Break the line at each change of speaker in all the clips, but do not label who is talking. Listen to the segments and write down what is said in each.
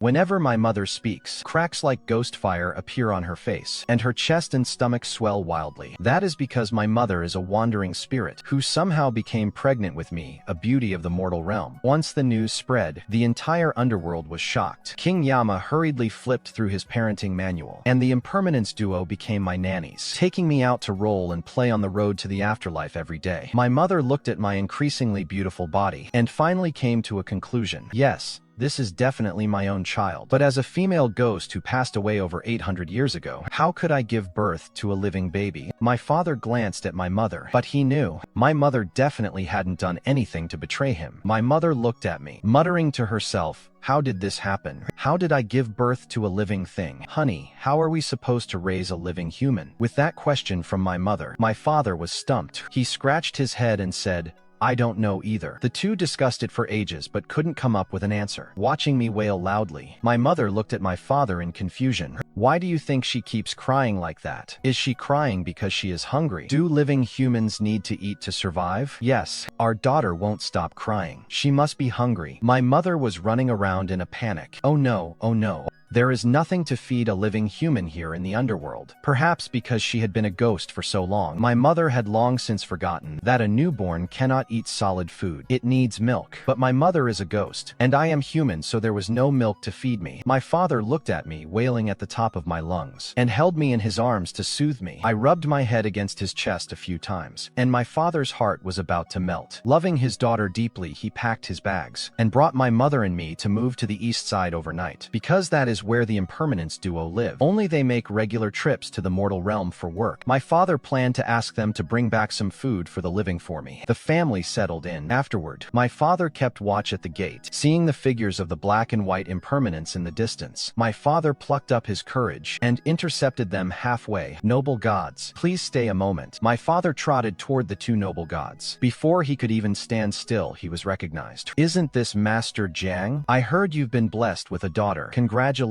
Whenever my mother speaks, cracks like ghost fire appear on her face, and her chest and stomach swell wildly. That is because my mother is a wandering spirit who somehow became pregnant with me, a beauty of the mortal realm. Once the news spread, the entire underworld was shocked. King Yama hurriedly flipped through his parenting manual, and the Impermanence duo became my nannies, taking me out to roll and play on the road to the afterlife every day. My mother looked at my increasingly beautiful body, and finally came to a conclusion. Yes, this is definitely my own child. But as a female ghost who passed away over 800 years ago, how could I give birth to a living baby? My father glanced at my mother, but he knew. My mother definitely hadn't done anything to betray him. My mother looked at me, muttering to herself, "How did this happen? How did I give birth to a living thing? Honey, how are we supposed to raise a living human?" With that question from my mother, my father was stumped. He scratched his head and said, "I don't know either." The two discussed it for ages but couldn't come up with an answer. Watching me wail loudly, my mother looked at my father in confusion. "Why do you think she keeps crying like that? Is she crying because she is hungry? Do living humans need to eat to survive?" "Yes, our daughter won't stop crying. She must be hungry." My mother was running around in a panic. "Oh no, oh no. There is nothing to feed a living human here in the underworld." Perhaps because she had been a ghost for so long, my mother had long since forgotten that a newborn cannot eat solid food. It needs milk. But my mother is a ghost, and I am human, so there was no milk to feed me. My father looked at me, wailing at the top of my lungs, and held me in his arms to soothe me. I rubbed my head against his chest a few times, and my father's heart was about to melt. Loving his daughter deeply, he packed his bags, and brought my mother and me to move to the east side overnight, because that is where the Impermanence duo live. Only they make regular trips to the mortal realm for work. My father planned to ask them to bring back some food for the living for me. The family settled in. Afterward, my father kept watch at the gate, seeing the figures of the Black and White Impermanence in the distance. My father plucked up his courage and intercepted them halfway. "Noble gods, please stay a moment." My father trotted toward the two noble gods. Before he could even stand still, he was recognized. "Isn't this Master Jiang? I heard you've been blessed with a daughter. Congratulations."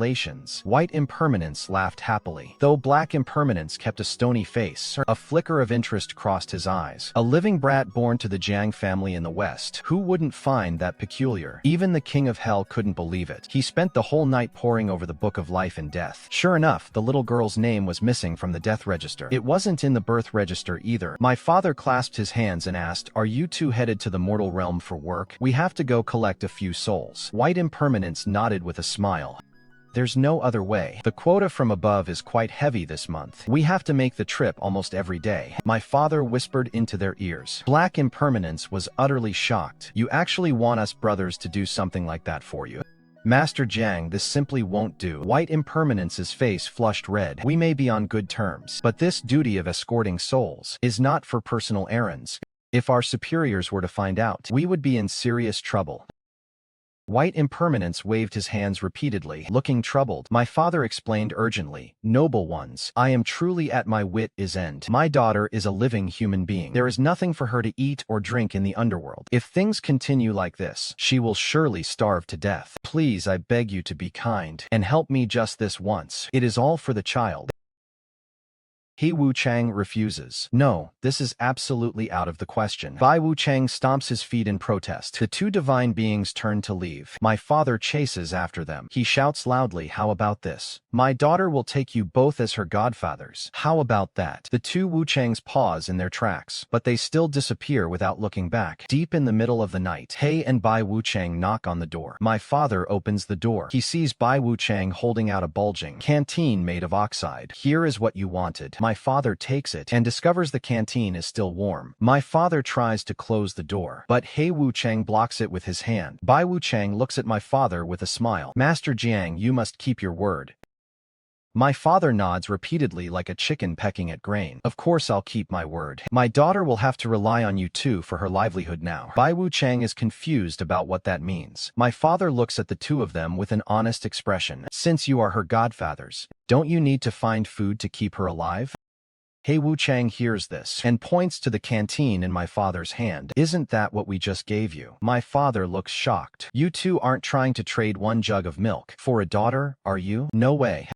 White Impermanence laughed happily, though Black Impermanence kept a stony face. A flicker of interest crossed his eyes. A living brat born to the Jiang family in the West. Who wouldn't find that peculiar? Even the King of Hell couldn't believe it. He spent the whole night poring over the Book of Life and Death. Sure enough, the little girl's name was missing from the death register. It wasn't in the birth register either. My father clasped his hands and asked, "Are you two headed to the mortal realm for work? We have to go collect a few souls." White Impermanence nodded with a smile. "There's no other way. The quota from above is quite heavy this month. We have to make the trip almost every day." My father whispered into their ears. Black Impermanence was utterly shocked. "You actually want us brothers to do something like that for you? Master Jiang, this simply won't do." White Impermanence's face flushed red. "We may be on good terms, but this duty of escorting souls is not for personal errands. If our superiors were to find out, we would be in serious trouble." White Impermanence waved his hands repeatedly, looking troubled. My father explained urgently, "Noble ones, I am truly at my wit's end. My daughter is a living human being. There is nothing for her to eat or drink in the underworld. If things continue like this, she will surely starve to death. Please, I beg you to be kind, and help me just this once. It is all for the child." He Wuchang refuses. "No, this is absolutely out of the question." Bai Wuchang stomps his feet in protest. The two divine beings turn to leave. My father chases after them. He shouts loudly, "How about this? My daughter will take you both as her godfathers. How about that?" The two Wuchangs pause in their tracks, but they still disappear without looking back. Deep in the middle of the night, He and Bai Wuchang knock on the door. My father opens the door. He sees Bai Wuchang holding out a bulging canteen made of oxide. "Here is what you wanted." My father takes it and discovers the canteen is still warm. My father tries to close the door, but He Wuchang blocks it with his hand. Bai Wuchang looks at my father with a smile. "Master Jiang, you must keep your word." My father nods repeatedly like a chicken pecking at grain. "Of course I'll keep my word. My daughter will have to rely on you two for her livelihood now." Bai Wuchang is confused about what that means. My father looks at the two of them with an honest expression. "Since you are her godfathers, don't you need to find food to keep her alive?" He Wuchang hears this and points to the canteen in my father's hand. "Isn't that what we just gave you?" My father looks shocked. "You two aren't trying to trade one jug of milk for a daughter, are you?" "No way."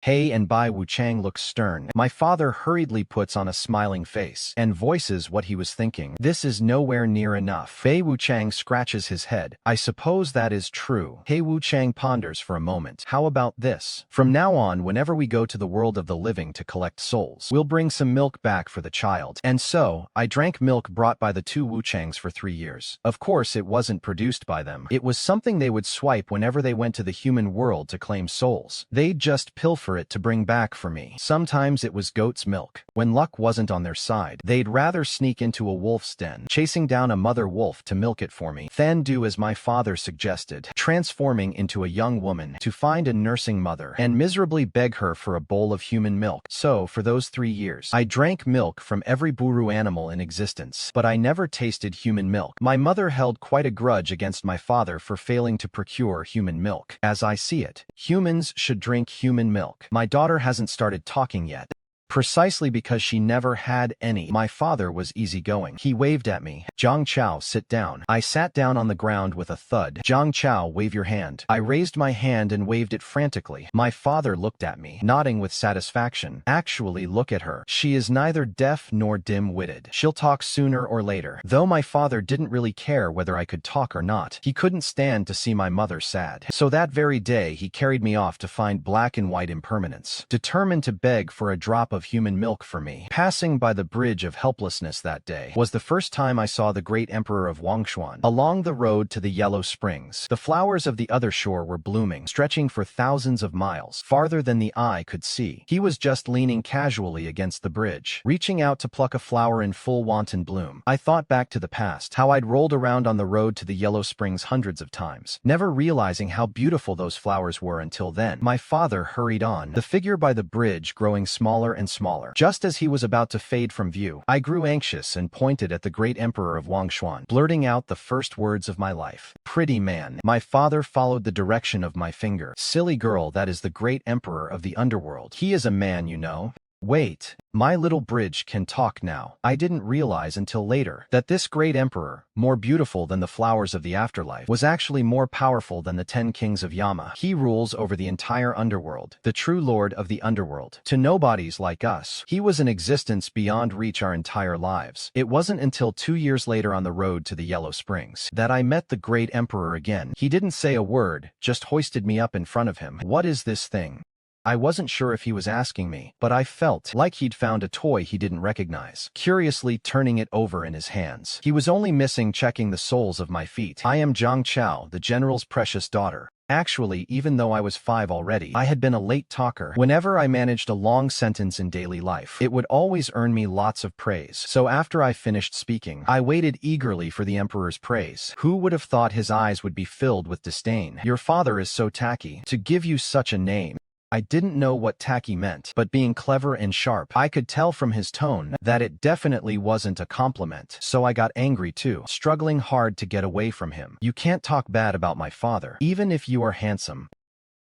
Hey, and Bai Wuchang looks stern. My father hurriedly puts on a smiling face and voices what he was thinking. This is nowhere near enough. Bai Wuchang scratches his head. I suppose that is true. He Wuchang ponders for a moment. How about this? From now on, whenever we go to the world of the living to collect souls, we'll bring some milk back for the child. And so, I drank milk brought by the two Wuchangs for 3 years. Of course, it wasn't produced by them. It was something they would swipe whenever they went to the human world to claim souls. They'd just pilfer it to bring back for me. Sometimes it was goat's milk. When luck wasn't on their side, they'd rather sneak into a wolf's den, chasing down a mother wolf to milk it for me, than do as my father suggested, transforming into a young woman to find a nursing mother and miserably beg her for a bowl of human milk. So, for those 3 years, I drank milk from every buru animal in existence, but I never tasted human milk. My mother held quite a grudge against my father for failing to procure human milk. As I see it, humans should drink human milk. My daughter hasn't started talking yet. Precisely because she never had any. My father was easygoing. He waved at me. Jiang Qiao, sit down. I sat down on the ground with a thud. Jiang Qiao, wave your hand. I raised my hand and waved it frantically. My father looked at me, nodding with satisfaction. Actually, look at her. She is neither deaf nor dim-witted. She'll talk sooner or later. Though my father didn't really care whether I could talk or not, he couldn't stand to see my mother sad. So that very day, he carried me off to find Black and White Impermanence, determined to beg for a drop of human milk for me. Passing by the Bridge of Helplessness that day was the first time I saw the great emperor of Wangshuan. Along the road to the Yellow Springs, the flowers of the other shore were blooming, stretching for thousands of miles, farther than the eye could see. He was just leaning casually against the bridge, reaching out to pluck a flower in full wanton bloom. I thought back to the past, how I'd rolled around on the road to the Yellow Springs hundreds of times, never realizing how beautiful those flowers were until then. My father hurried on, the figure by the bridge growing smaller and smaller. Just as he was about to fade from view, I grew anxious and pointed at the great emperor of Wangshuan, blurting out the first words of my life. Pretty man. My father followed the direction of my finger. Silly girl, that is the great emperor of the underworld. He is a man, you know. Wait, my little bridge can talk now. I didn't realize until later that this great emperor, more beautiful than the flowers of the afterlife, was actually more powerful than the 10 kings of Yama. He rules over the entire underworld, the true lord of the underworld. To nobodies like us, he was an existence beyond reach our entire lives. It wasn't until 2 years later on the road to the Yellow Springs that I met the great emperor again. He didn't say a word, just hoisted me up in front of him. What is this thing? I wasn't sure if he was asking me, but I felt like he'd found a toy he didn't recognize, curiously turning it over in his hands. He was only missing checking the soles of my feet. I am Jiang Qiao, the general's precious daughter. Actually, even though I was 5 already, I had been a late talker. Whenever I managed a long sentence in daily life, it would always earn me lots of praise. So after I finished speaking, I waited eagerly for the emperor's praise. Who would have thought his eyes would be filled with disdain? Your father is so tacky to give you such a name. I didn't know what tacky meant, but being clever and sharp, I could tell from his tone that it definitely wasn't a compliment. So I got angry too, struggling hard to get away from him. You can't talk bad about my father, even if you are handsome.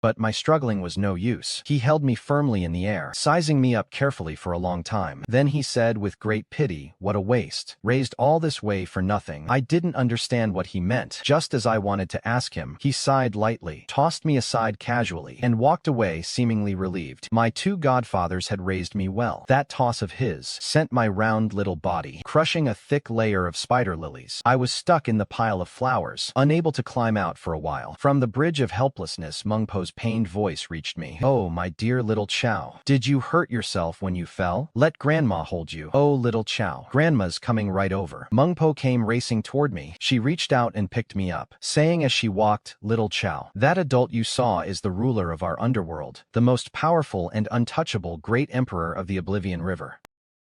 But my struggling was no use. He held me firmly in the air, sizing me up carefully for a long time. Then he said with great pity, what a waste. Raised all this way for nothing. I didn't understand what he meant. Just as I wanted to ask him, he sighed lightly, tossed me aside casually, and walked away seemingly relieved. My 2 godfathers had raised me well. That toss of his sent my round little body crushing a thick layer of spider lilies. I was stuck in the pile of flowers, unable to climb out for a while. From the Bridge of Helplessness, Meng Po's pained voice reached me. Oh, my dear little Qiao. Did you hurt yourself when you fell? Let Grandma hold you. Oh, little Qiao. Grandma's coming right over. Meng Po came racing toward me. She reached out and picked me up, saying as she walked, little Qiao, that adult you saw is the ruler of our underworld, the most powerful and untouchable great emperor of the Oblivion River.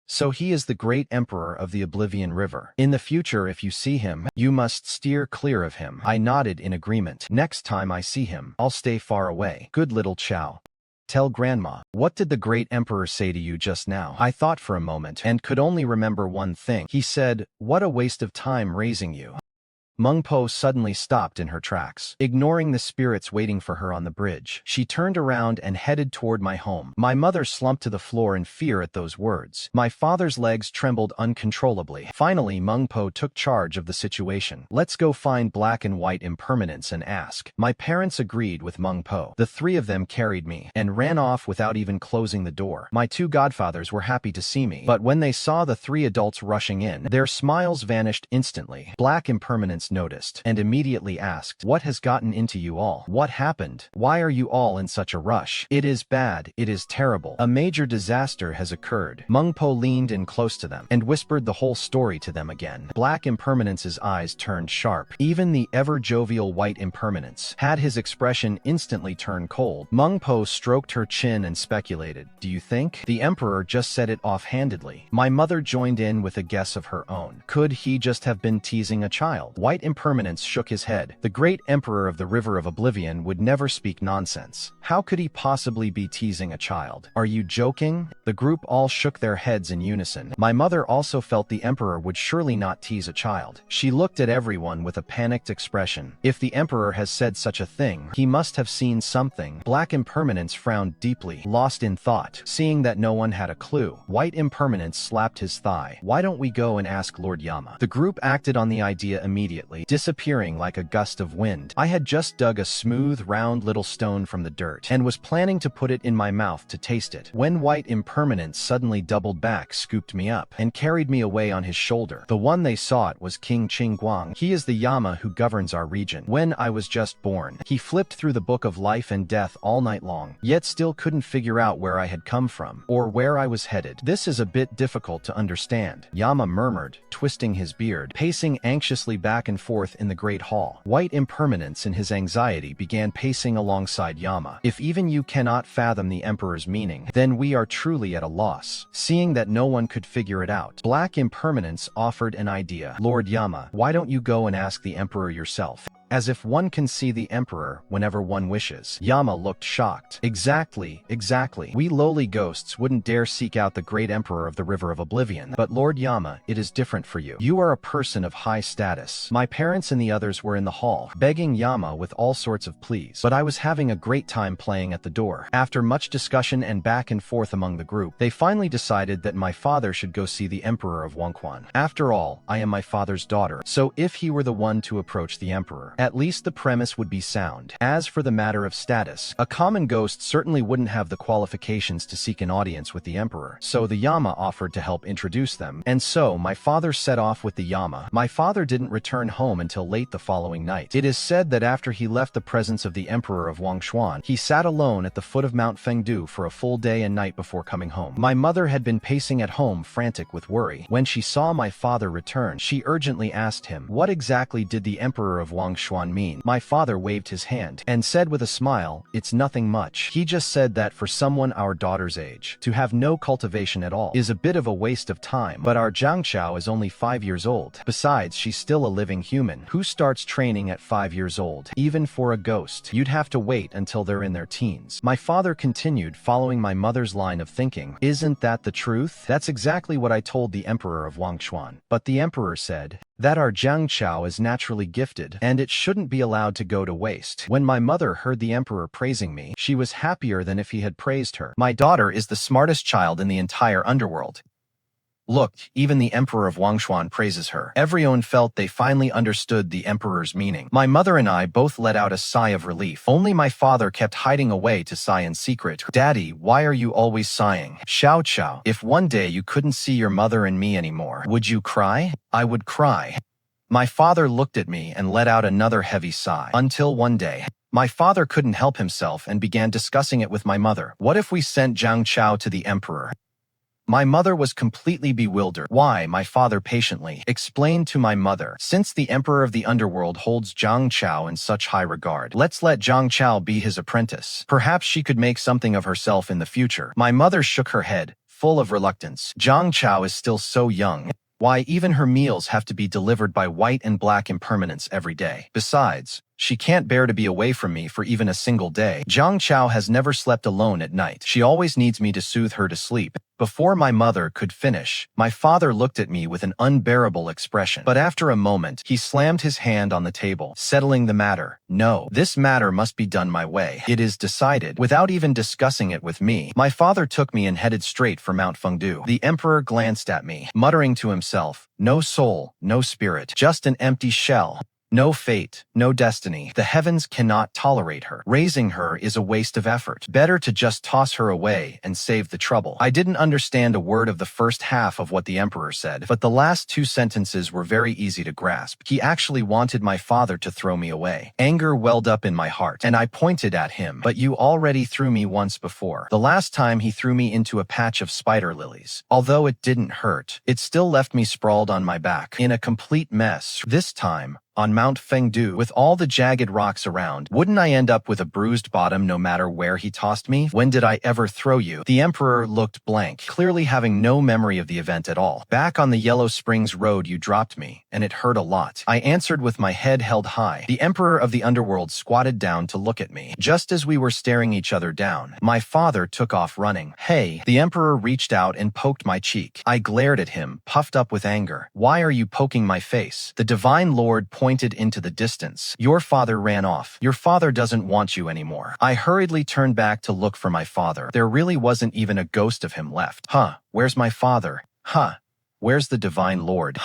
So he is the great emperor of the Oblivion River. In the future, if you see him, you must steer clear of him. I nodded in agreement. Next time I see him, I'll stay far away. Good little Qiao. Tell Grandma, what did the great emperor say to you just now? I thought for a moment and could only remember one thing. He said, what a waste of time raising you. Meng Po suddenly stopped in her tracks, ignoring the spirits waiting for her on the bridge. She turned around and headed toward my home. My mother slumped to the floor in fear at those words. My father's legs trembled uncontrollably. Finally, Meng Po took charge of the situation. "Let's go find Black and White Impermanence and ask." My parents agreed with Meng Po. The three of them carried me and ran off without even closing the door. My two godfathers were happy to see me, but when they saw the three adults rushing in, their smiles vanished instantly. Black Impermanence noticed and immediately asked, "What has gotten into you all? What happened? Why are you all in such a rush? It is bad. It is terrible. A major disaster has occurred." Meng Po leaned in close to them and whispered the whole story to them again. Black Impermanence's eyes turned sharp. Even the ever-jovial White Impermanence had his expression instantly turn cold. Meng Po stroked her chin and speculated, "Do you think? The Emperor just said it offhandedly." My mother joined in with a guess of her own. Could he just have been teasing a child? White Impermanence shook his head. The great Emperor of the River of Oblivion would never speak nonsense. How could he possibly be teasing a child? "Are you joking?" The group all shook their heads in unison. My mother also felt the Emperor would surely not tease a child. She looked at everyone with a panicked expression. If the Emperor has said such a thing, he must have seen something. Black Impermanence frowned deeply, lost in thought, seeing that no one had a clue. White Impermanence slapped his thigh. "Why don't we go and ask Lord Yama?" The group acted on the idea immediately, disappearing like a gust of wind. I had just dug a smooth, round little stone from the dirt and was planning to put it in my mouth to taste it, when White Impermanence suddenly doubled back, scooped me up, and carried me away on his shoulder. The one they sought was King Qingguang. He is the Yama who governs our region. When I was just born, he flipped through the book of life and death all night long, yet still couldn't figure out where I had come from, or where I was headed. "This is a bit difficult to understand," Yama murmured, twisting his beard, pacing anxiously back and forth in the great hall. White Impermanence in his anxiety began pacing alongside Yama. "If even you cannot fathom the Emperor's meaning, then we are truly at a loss." Seeing that no one could figure it out, Black Impermanence offered an idea. "Lord Yama, why don't you go and ask the Emperor yourself? As if one can see the Emperor whenever one wishes." Yama looked shocked. Exactly. We lowly ghosts wouldn't dare seek out the great Emperor of the River of Oblivion. But Lord Yama, it is different for you. You are a person of high status." My parents and the others were in the hall, begging Yama with all sorts of pleas. But I was having a great time playing at the door. After much discussion and back and forth among the group, they finally decided that my father should go see the Emperor of Wangquan. After all, I am my father's daughter, so if he were the one to approach the Emperor, at least the premise would be sound. As for the matter of status, a common ghost certainly wouldn't have the qualifications to seek an audience with the Emperor, so the Yama offered to help introduce them, and so my father set off with the Yama. My father didn't return home until late the following night. It is said that after he left the presence of the Emperor of Wangshuan, he sat alone at the foot of Mount Fengdu for a full day and night before coming home. My mother had been pacing at home, frantic with worry. When she saw my father return, she urgently asked him, "What exactly did the Emperor of Wangshuan mean?" My father waved his hand and said with a smile, "It's nothing much. He just said that for someone our daughter's age, to have no cultivation at all is a bit of a waste of time. But our Jiang Qiao is only 5 years old. Besides, she's still a living human. Who starts training at 5 years old? Even for a ghost, you'd have to wait until they're in their teens." My father continued, following my mother's line of thinking, "Isn't that the truth? That's exactly what I told the Emperor of Wangshuan. But the Emperor said that our Jiang Qiao is naturally gifted, and it shouldn't be allowed to go to waste." When my mother heard the Emperor praising me, she was happier than if he had praised her. "My daughter is the smartest child in the entire underworld. Look, even the Emperor of Wangshuan praises her." Everyone felt they finally understood the Emperor's meaning. My mother and I both let out a sigh of relief. Only my father kept hiding away to sigh in secret. "Daddy, why are you always sighing?" "Xiao Qiao, if one day you couldn't see your mother and me anymore, would you cry?" "I would cry." My father looked at me and let out another heavy sigh. Until one day, my father couldn't help himself and began discussing it with my mother. "What if we sent Jiang Qiao to the Emperor?" My mother was completely bewildered. "Why?" My father patiently explained to my mother. "Since the Emperor of the Underworld holds Jiang Qiao in such high regard, let's let Jiang Qiao be his apprentice. Perhaps she could make something of herself in the future." My mother shook her head, full of reluctance. "Jiang Qiao is still so young. Why, even her meals have to be delivered by White and Black Impermanence every day. Besides, She can't bear to be away from me for even a single day. Jiang Qiao has never slept alone at night. She always needs me to soothe her to sleep. Before my mother could finish, my father looked at me with an unbearable expression. But after a moment, he slammed his hand on the table, settling the matter. No, this matter must be done my way. It is decided. Without even discussing it with me, my father took me and headed straight for Mount Fengdu. The emperor glanced at me, muttering to himself, "No soul, no spirit, just an empty shell. No fate, no destiny. The heavens cannot tolerate her. Raising her is a waste of effort. Better to just toss her away and save the trouble." I didn't understand a word of the first half of what the emperor said, but the last two sentences were very easy to grasp. He actually wanted my father to throw me away. Anger welled up in my heart, and I pointed at him. "But you already threw me once before. The last time he threw me into a patch of spider lilies. Although it didn't hurt, it still left me sprawled on my back, in a complete mess. This time, on Mount Fengdu, with all the jagged rocks around, wouldn't I end up with a bruised bottom no matter where he tossed me? When did I ever throw you?" The emperor looked blank, clearly having no memory of the event at all. "Back on the Yellow Springs Road you dropped me, and it hurt a lot," I answered with my head held high. The emperor of the Underworld squatted down to look at me. Just as we were staring each other down, my father took off running. "Hey!" The emperor reached out and poked my cheek. I glared at him, puffed up with anger. "Why are you poking my face?" The divine lord pointed into the distance. "Your father ran off. Your father doesn't want you anymore." I hurriedly turned back to look for my father. There really wasn't even a ghost of him left. Where's my father? Where's the divine lord?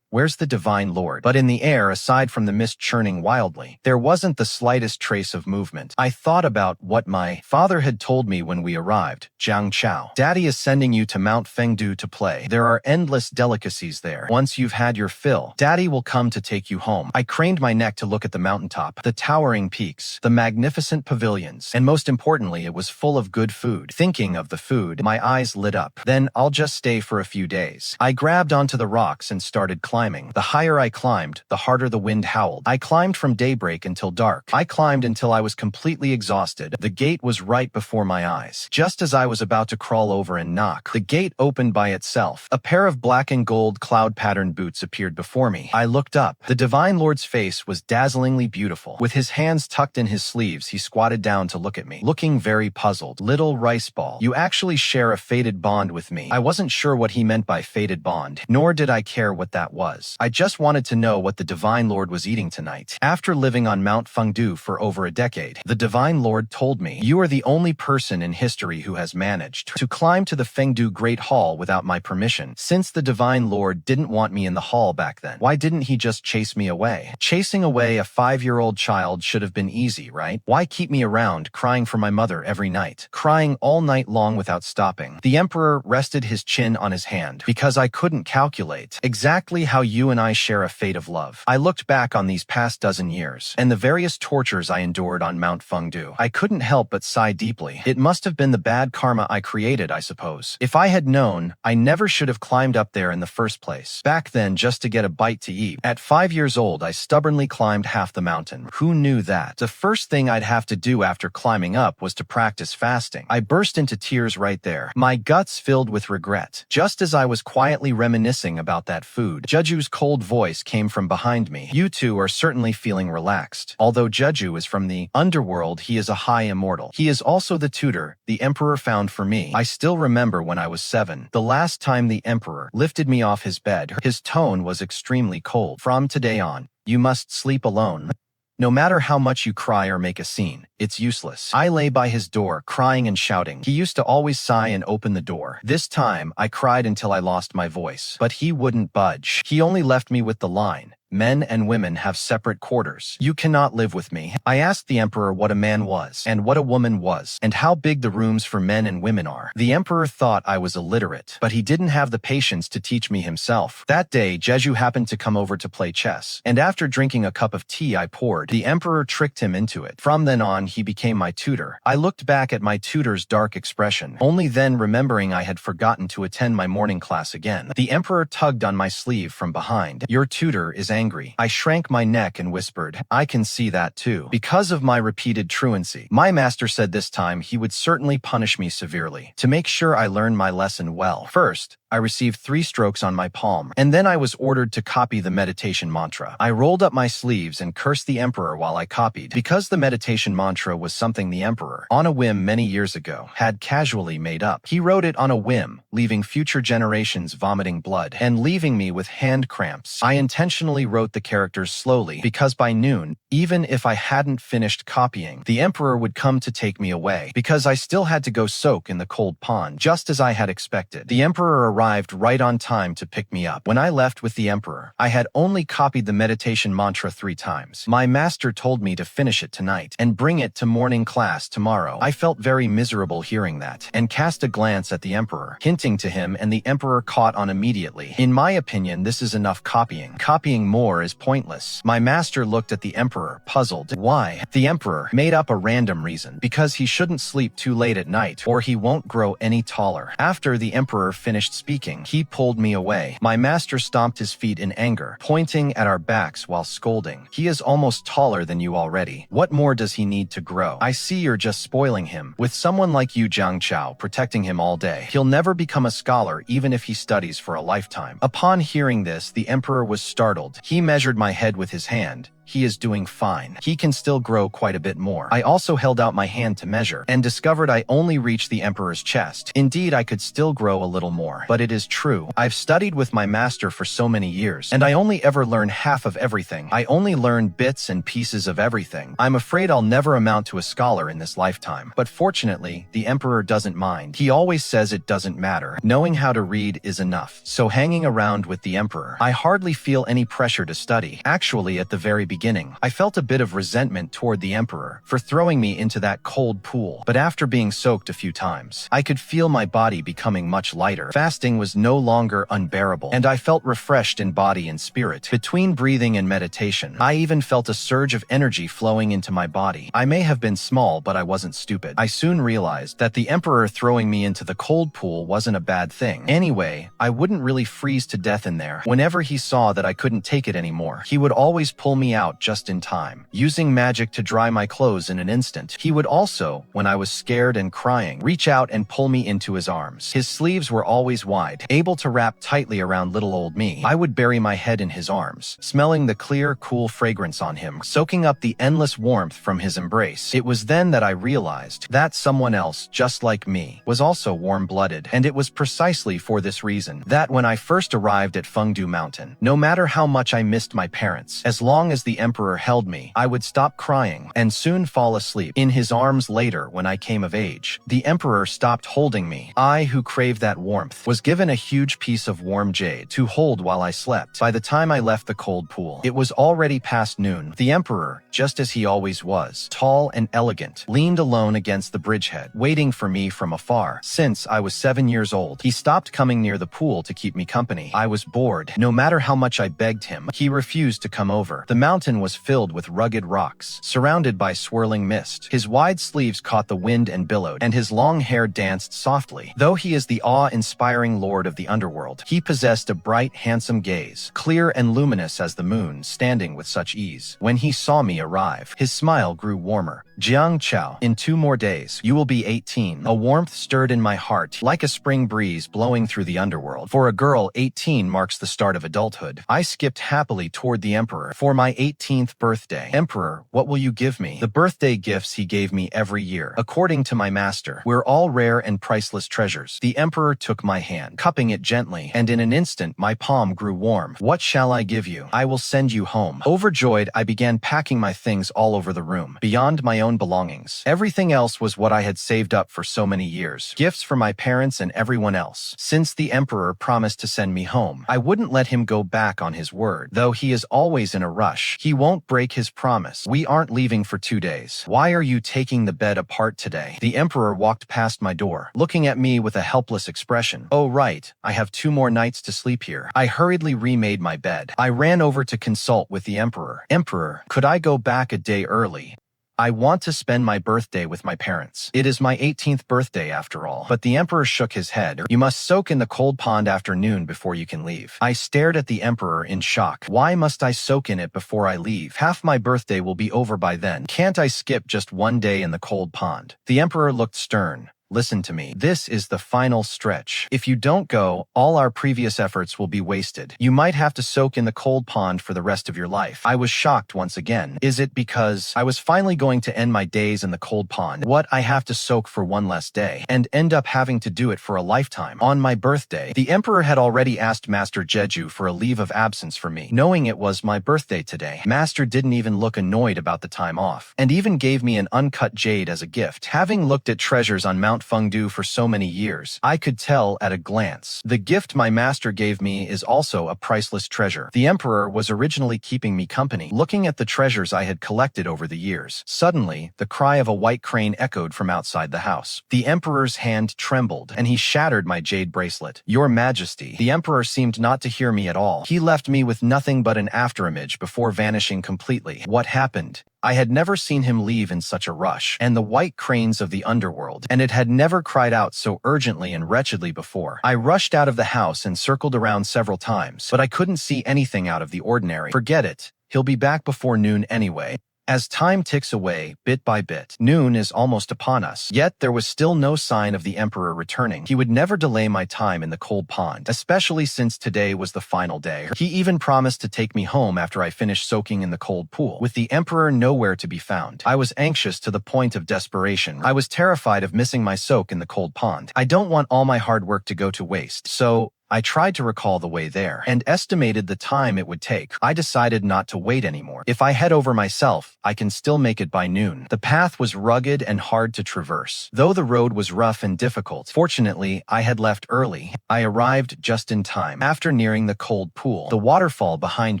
Where's the divine lord? But in the air, aside from the mist churning wildly, there wasn't the slightest trace of movement. I thought about what my father had told me when we arrived. "Jiang Qiao, Daddy is sending you to Mount Fengdu to play. There are endless delicacies there. Once you've had your fill, Daddy will come to take you home." I craned my neck to look at the mountaintop, the towering peaks, the magnificent pavilions, and most importantly, it was full of good food. Thinking of the food, my eyes lit up. "Then I'll just stay for a few days." I grabbed onto the rocks and started climbing. The higher I climbed, the harder the wind howled. I climbed from daybreak until dark. I climbed until I was completely exhausted. The gate was right before my eyes. Just as I was about to crawl over and knock, the gate opened by itself. A pair of black and gold cloud-patterned boots appeared before me. I looked up. The divine lord's face was dazzlingly beautiful. With his hands tucked in his sleeves, he squatted down to look at me, looking very puzzled. "Little rice ball, you actually share a fated bond with me." I wasn't sure what he meant by fated bond, nor did I care what that was. I just wanted to know what the Divine Lord was eating tonight. After living on Mount Fengdu for over a decade, the Divine Lord told me, "You are the only person in history who has managed to climb to the Fengdu Great Hall without my permission." Since the Divine Lord didn't want me in the hall back then, why didn't he just chase me away? Chasing away a 5-year-old child should have been easy, right? Why keep me around, crying for my mother every night? Crying all night long without stopping. The Emperor rested his chin on his hand, because I couldn't calculate exactly how you and I share a fate of love. I looked back on these past dozen years, and the various tortures I endured on Mount Fengdu. I couldn't help but sigh deeply. It must have been the bad karma I created, I suppose. If I had known, I never should have climbed up there in the first place. Back then, just to get a bite to eat. At 5 years old, I stubbornly climbed half the mountain. Who knew that? The first thing I'd have to do after climbing up was to practice fasting. I burst into tears right there, my guts filled with regret. Just as I was quietly reminiscing about that food, Jeju's cold voice came from behind me. "You two are certainly feeling relaxed. Although Jeju is from the Underworld, he is a high immortal. He is also the tutor the Emperor found for me. I still remember when I was 7. The last time the Emperor lifted me off his bed, his tone was extremely cold. From today on, you must sleep alone. No matter how much you cry or make a scene, it's useless." I lay by his door, crying and shouting. He used to always sigh and open the door. This time, I cried until I lost my voice. But he wouldn't budge. He only left me with the line, "Men and women have separate quarters. You cannot live with me." I asked the Emperor what a man was, and what a woman was, and how big the rooms for men and women are. The Emperor thought I was illiterate, but he didn't have the patience to teach me himself. That day, Jeju happened to come over to play chess, and after drinking a cup of tea I poured, the Emperor tricked him into it. From then on, he became my tutor. I looked back at my tutor's dark expression, only then remembering I had forgotten to attend my morning class again. The Emperor tugged on my sleeve from behind. "Your tutor is angry." I shrank my neck and whispered, "I can see that too." Because of my repeated truancy, my master said this time he would certainly punish me severely, to make sure I learned my lesson well. First, I I received 3 strokes on my palm, and then I was ordered to copy the meditation mantra. I rolled up my sleeves and cursed the emperor while I copied, because the meditation mantra was something the emperor, on a whim many years ago, had casually made up. He wrote it on a whim, leaving future generations vomiting blood, and leaving me with hand cramps. I intentionally wrote the characters slowly, because by noon, even if I hadn't finished copying, the emperor would come to take me away, because I still had to go soak in the cold pond, just as I had expected. The emperor arrived right on time to pick me up. When I left with the emperor, I had only copied the meditation mantra 3 times. My master told me to finish it tonight and bring it to morning class tomorrow. I felt very miserable hearing that, and cast a glance at the emperor, hinting to him, and the emperor caught on immediately. In my opinion, this is enough copying. Copying more is pointless. My master looked at the emperor, puzzled. Why? The emperor made up a random reason. Because he shouldn't sleep too late at night, or he won't grow any taller. After the emperor finished speaking, he pulled me away. My master stomped his feet in anger, pointing at our backs while scolding. He is almost taller than you already. What more does he need to grow? I see you're just spoiling him. With someone like you, Jiang Qiao, protecting him all day, he'll never become a scholar even if he studies for a lifetime. Upon hearing this, the emperor was startled. He measured my head with his hand. He is doing fine. He can still grow quite a bit more. I also held out my hand to measure, and discovered I only reached the emperor's chest. Indeed, I could still grow a little more. But it is true. I've studied with my master for so many years, and I only ever learn half of everything. I only learn bits and pieces of everything. I'm afraid I'll never amount to a scholar in this lifetime. But fortunately, the emperor doesn't mind. He always says it doesn't matter. Knowing how to read is enough. So hanging around with the emperor, I hardly feel any pressure to study. Actually, at the very beginning, I felt a bit of resentment toward the emperor for throwing me into that cold pool, but after being soaked a few times, I could feel my body becoming much lighter. Fasting was no longer unbearable, and I felt refreshed in body and spirit. Between breathing and meditation, I even felt a surge of energy flowing into my body. I may have been small, but I wasn't stupid. I soon realized that the emperor throwing me into the cold pool wasn't a bad thing. Anyway, I wouldn't really freeze to death in there. Whenever he saw that I couldn't take it anymore, he would always pull me out just in time, using magic to dry my clothes in an instant. He would also, when I was scared and crying, reach out and pull me into his arms. His sleeves were always wide, able to wrap tightly around little old me. I would bury my head in his arms, smelling the clear, cool fragrance on him, soaking up the endless warmth from his embrace. It was then that I realized that someone else, just like me, was also warm-blooded, and it was precisely for this reason that when I first arrived at Fengdu Mountain, no matter how much I missed my parents, as long as the emperor held me, I would stop crying and soon fall asleep in his arms. Later, when I came of age, the emperor stopped holding me. I, who craved that warmth, was given a huge piece of warm jade to hold while I slept. By the time I left the cold pool, it was already past noon. The emperor, just as he always was, tall and elegant, leaned alone against the bridgehead, waiting for me from afar. Since I was 7 years old, he stopped coming near the pool to keep me company. I was bored. No matter how much I begged him, he refused to come over. The mountain was filled with rugged rocks, surrounded by swirling mist. His wide sleeves caught the wind and billowed, and his long hair danced softly. Though he is the awe-inspiring lord of the underworld, he possessed a bright, handsome gaze, clear and luminous as the moon, standing with such ease. When he saw me arrive, his smile grew warmer. Jiang Qiao, in 2 more days, you will be 18. A warmth stirred in my heart, like a spring breeze blowing through the underworld. For a girl, 18 marks the start of adulthood. I skipped happily toward the emperor. For my 18th birthday. Emperor, what will you give me? The birthday gifts he gave me every year. According to my master, we're all rare and priceless treasures. The emperor took my hand, cupping it gently, and in an instant my palm grew warm. What shall I give you? I will send you home. Overjoyed, I began packing my things all over the room, beyond my own belongings. Everything else was what I had saved up for so many years. Gifts for my parents and everyone else. Since the emperor promised to send me home, I wouldn't let him go back on his word. Though he is always in a rush, he won't break his promise. We aren't leaving for 2 days. Why are you taking the bed apart today? The emperor walked past my door, looking at me with a helpless expression. Oh right, I have 2 more nights to sleep here. I hurriedly remade my bed. I ran over to consult with the emperor. Emperor, could I go back a day early? I want to spend my birthday with my parents. It is my 18th birthday after all. But the emperor shook his head. You must soak in the cold pond after noon before you can leave. I stared at the emperor in shock. Why must I soak in it before I leave? Half my birthday will be over by then. Can't I skip just 1 day in the cold pond? The emperor looked stern. Listen to me. This is the final stretch. If you don't go, all our previous efforts will be wasted. You might have to soak in the cold pond for the rest of your life. I was shocked once again. Is it because I was finally going to end my days in the cold pond? What, I have to soak for one less day and end up having to do it for a lifetime? On my birthday, the emperor had already asked Master Jeju for a leave of absence for me, knowing it was my birthday today. Master didn't even look annoyed about the time off, and even gave me an uncut jade as a gift. Having looked at treasures on Mount Fengdu for so many years, I could tell at a glance. The gift my master gave me is also a priceless treasure. The emperor was originally keeping me company, looking at the treasures I had collected over the years. Suddenly, the cry of a white crane echoed from outside the house. The emperor's hand trembled, and he shattered my jade bracelet. Your Majesty. The emperor seemed not to hear me at all. He left me with nothing but an afterimage before vanishing completely. What happened? I had never seen him leave in such a rush, and the white cranes of the underworld, and it had never cried out so urgently and wretchedly before. I rushed out of the house and circled around several times, but I couldn't see anything out of the ordinary. Forget it. He'll be back before noon anyway. As time ticks away, bit by bit, noon is almost upon us. Yet there was still no sign of the emperor returning. He would never delay my time in the cold pond, especially since today was the final day. He even promised to take me home after I finished soaking in the cold pool. With the emperor nowhere to be found, I was anxious to the point of desperation. I was terrified of missing my soak in the cold pond. I don't want all my hard work to go to waste, so I tried to recall the way there and estimated the time it would take. I decided not to wait anymore. If I head over myself, I can still make it by noon. The path was rugged and hard to traverse, though the road was rough and difficult. Fortunately, I had left early. I arrived just in time. After nearing the cold pool, the waterfall behind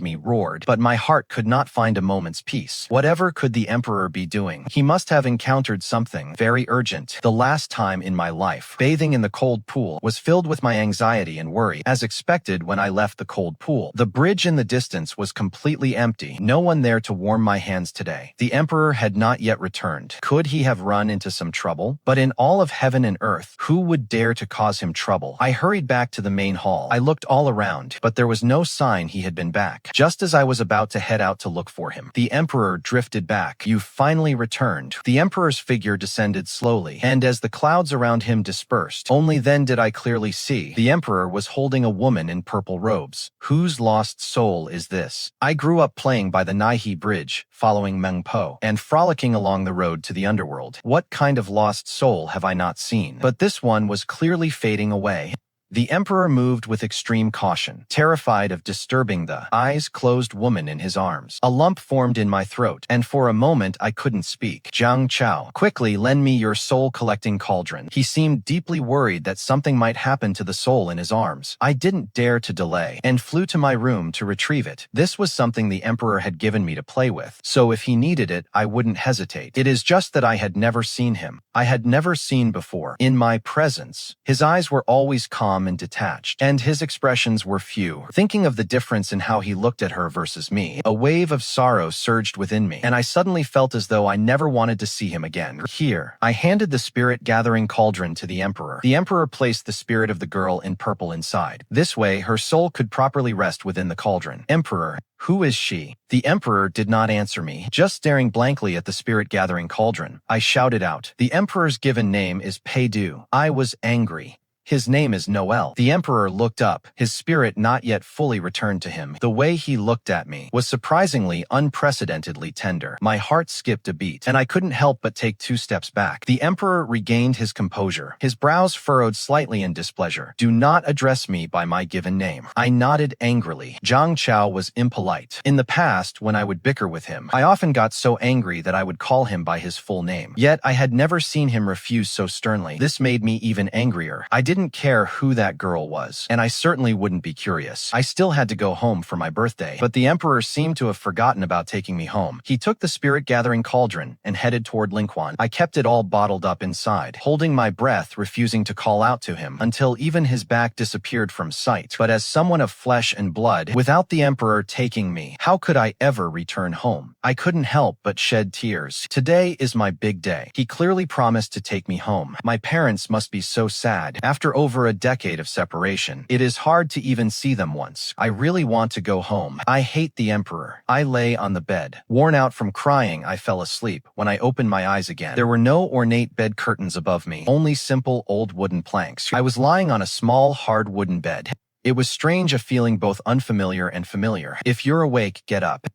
me roared, but my heart could not find a moment's peace. Whatever could the emperor be doing? He must have encountered something very urgent. The last time in my life, bathing in the cold pool was filled with my anxiety and worry. As expected when I left the cold pool, the bridge in the distance was completely empty. No one there to warm my hands today. The emperor had not yet returned. Could he have run into some trouble? But in all of heaven and earth, who would dare to cause him trouble? I hurried back to the main hall. I looked all around, but there was no sign he had been back. Just as I was about to head out to look for him, the emperor drifted back. You finally returned. The emperor's figure descended slowly, and as the clouds around him dispersed, only then did I clearly see the emperor was holding a woman in purple robes. Whose lost soul is this? I grew up playing by the Naihe Bridge, following Meng Po, and frolicking along the road to the underworld. What kind of lost soul have I not seen? But this one was clearly fading away. The emperor moved with extreme caution, terrified of disturbing the eyes-closed woman in his arms. A lump formed in my throat, and for a moment I couldn't speak. Jiang Qiao, quickly lend me your soul-collecting cauldron. He seemed deeply worried that something might happen to the soul in his arms. I didn't dare to delay, and flew to my room to retrieve it. This was something the emperor had given me to play with, so if he needed it, I wouldn't hesitate. It is just that I had never seen him. I had never seen before. In my presence, his eyes were always calm and detached, and his expressions were few. Thinking of the difference in how he looked at her versus me, a wave of sorrow surged within me, and I suddenly felt as though I never wanted to see him again. Here, I handed the spirit-gathering cauldron to the emperor. The emperor placed the spirit of the girl in purple inside. This way, her soul could properly rest within the cauldron. Emperor, who is she? The emperor did not answer me, just staring blankly at the spirit-gathering cauldron. I shouted out, the emperor's given name is Peidu. I was angry. His name is Noel. The emperor looked up, his spirit not yet fully returned to him. The way he looked at me was surprisingly unprecedentedly tender. My heart skipped a beat, and I couldn't help but take 2 steps back. The emperor regained his composure, his brows furrowed slightly in displeasure. Do not address me by my given name. I nodded angrily. Jiang Qiao was impolite. In the past, when I would bicker with him, I often got so angry that I would call him by his full name. Yet I had never seen him refuse so sternly. This made me even angrier. I didn't care who that girl was, and I certainly wouldn't be curious. I still had to go home for my birthday, but the emperor seemed to have forgotten about taking me home. He took the spirit-gathering cauldron and headed toward Lingquan. I kept it all bottled up inside, holding my breath, refusing to call out to him, until even his back disappeared from sight. But as someone of flesh and blood, without the emperor taking me, how could I ever return home? I couldn't help but shed tears. Today is my big day. He clearly promised to take me home. My parents must be so sad. After After over a decade of separation, it is hard to even see them once. I really want to go home. I hate the Emperor. I lay on the bed. Worn out from crying, I fell asleep. When I opened my eyes again, there were no ornate bed curtains above me, only simple old wooden planks. I was lying on a small, hard wooden bed. It was strange, a feeling both unfamiliar and familiar. If you're awake, get up.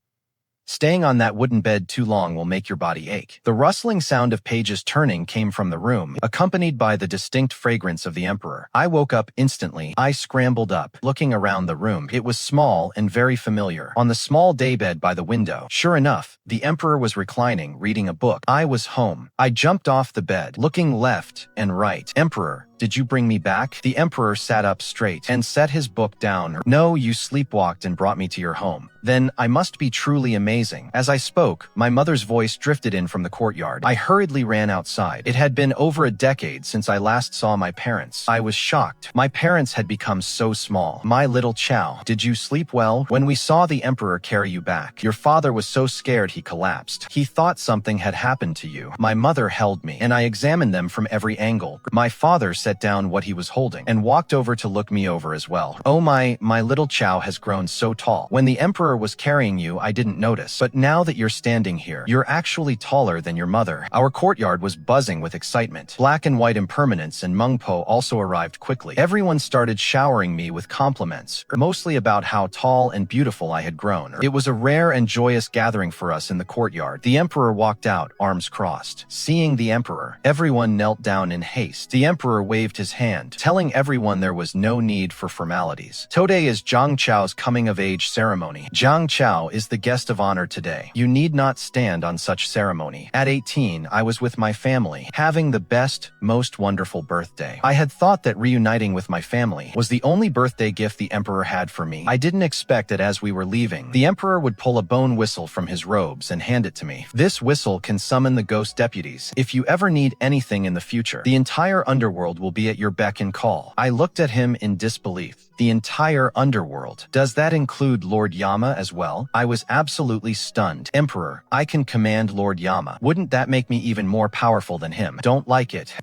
Staying on that wooden bed too long will make your body ache. The rustling sound of pages turning came from the room, accompanied by the distinct fragrance of the Emperor. I woke up instantly. I scrambled up, looking around the room. It was small and very familiar. On the small daybed by the window, sure enough, the Emperor was reclining, reading a book. I was home. I jumped off the bed, looking left and right. Emperor, did you bring me back? The Emperor sat up straight and set his book down. No, you sleepwalked and brought me to your home. Then I must be truly amazing. As I spoke, my mother's voice drifted in from the courtyard. I hurriedly ran outside. It had been over a decade since I last saw my parents. I was shocked. My parents had become so small. My little Qiao, did you sleep well? When we saw the Emperor carry you back, your father was so scared he collapsed. He thought something had happened to you. My mother held me, and I examined them from every angle. My father set down what he was holding and walked over to look me over as well. Oh my little Qiao has grown so tall. When the Emperor was carrying you, I didn't notice, but now that you're standing here, you're actually taller than your mother. Our courtyard was buzzing with excitement. Black and White Impermanence and Mengpo also arrived quickly. Everyone started showering me with compliments, mostly about how tall and beautiful I had grown. It was a rare and joyous gathering for us in the courtyard. The Emperor walked out, arms crossed. Seeing the Emperor, everyone knelt down in haste. The Emperor waved his hand, telling everyone there was no need for formalities. Today is Jiang Qiao's coming-of-age ceremony. Jiang Qiao is the guest of honor today. You need not stand on such ceremony. At 18, I was with my family, having the best, most wonderful birthday. I had thought that reuniting with my family was the only birthday gift the Emperor had for me. I didn't expect that as we were leaving, the Emperor would pull a bone whistle from his robes and hand it to me. This whistle can summon the ghost deputies. If you ever need anything in the future, the entire Underworld will be at your beck and call. I looked at him in disbelief. The entire Underworld. Does that include Lord Yama as well? I was absolutely stunned. Emperor, I can command Lord Yama. Wouldn't that make me even more powerful than him? Don't like it.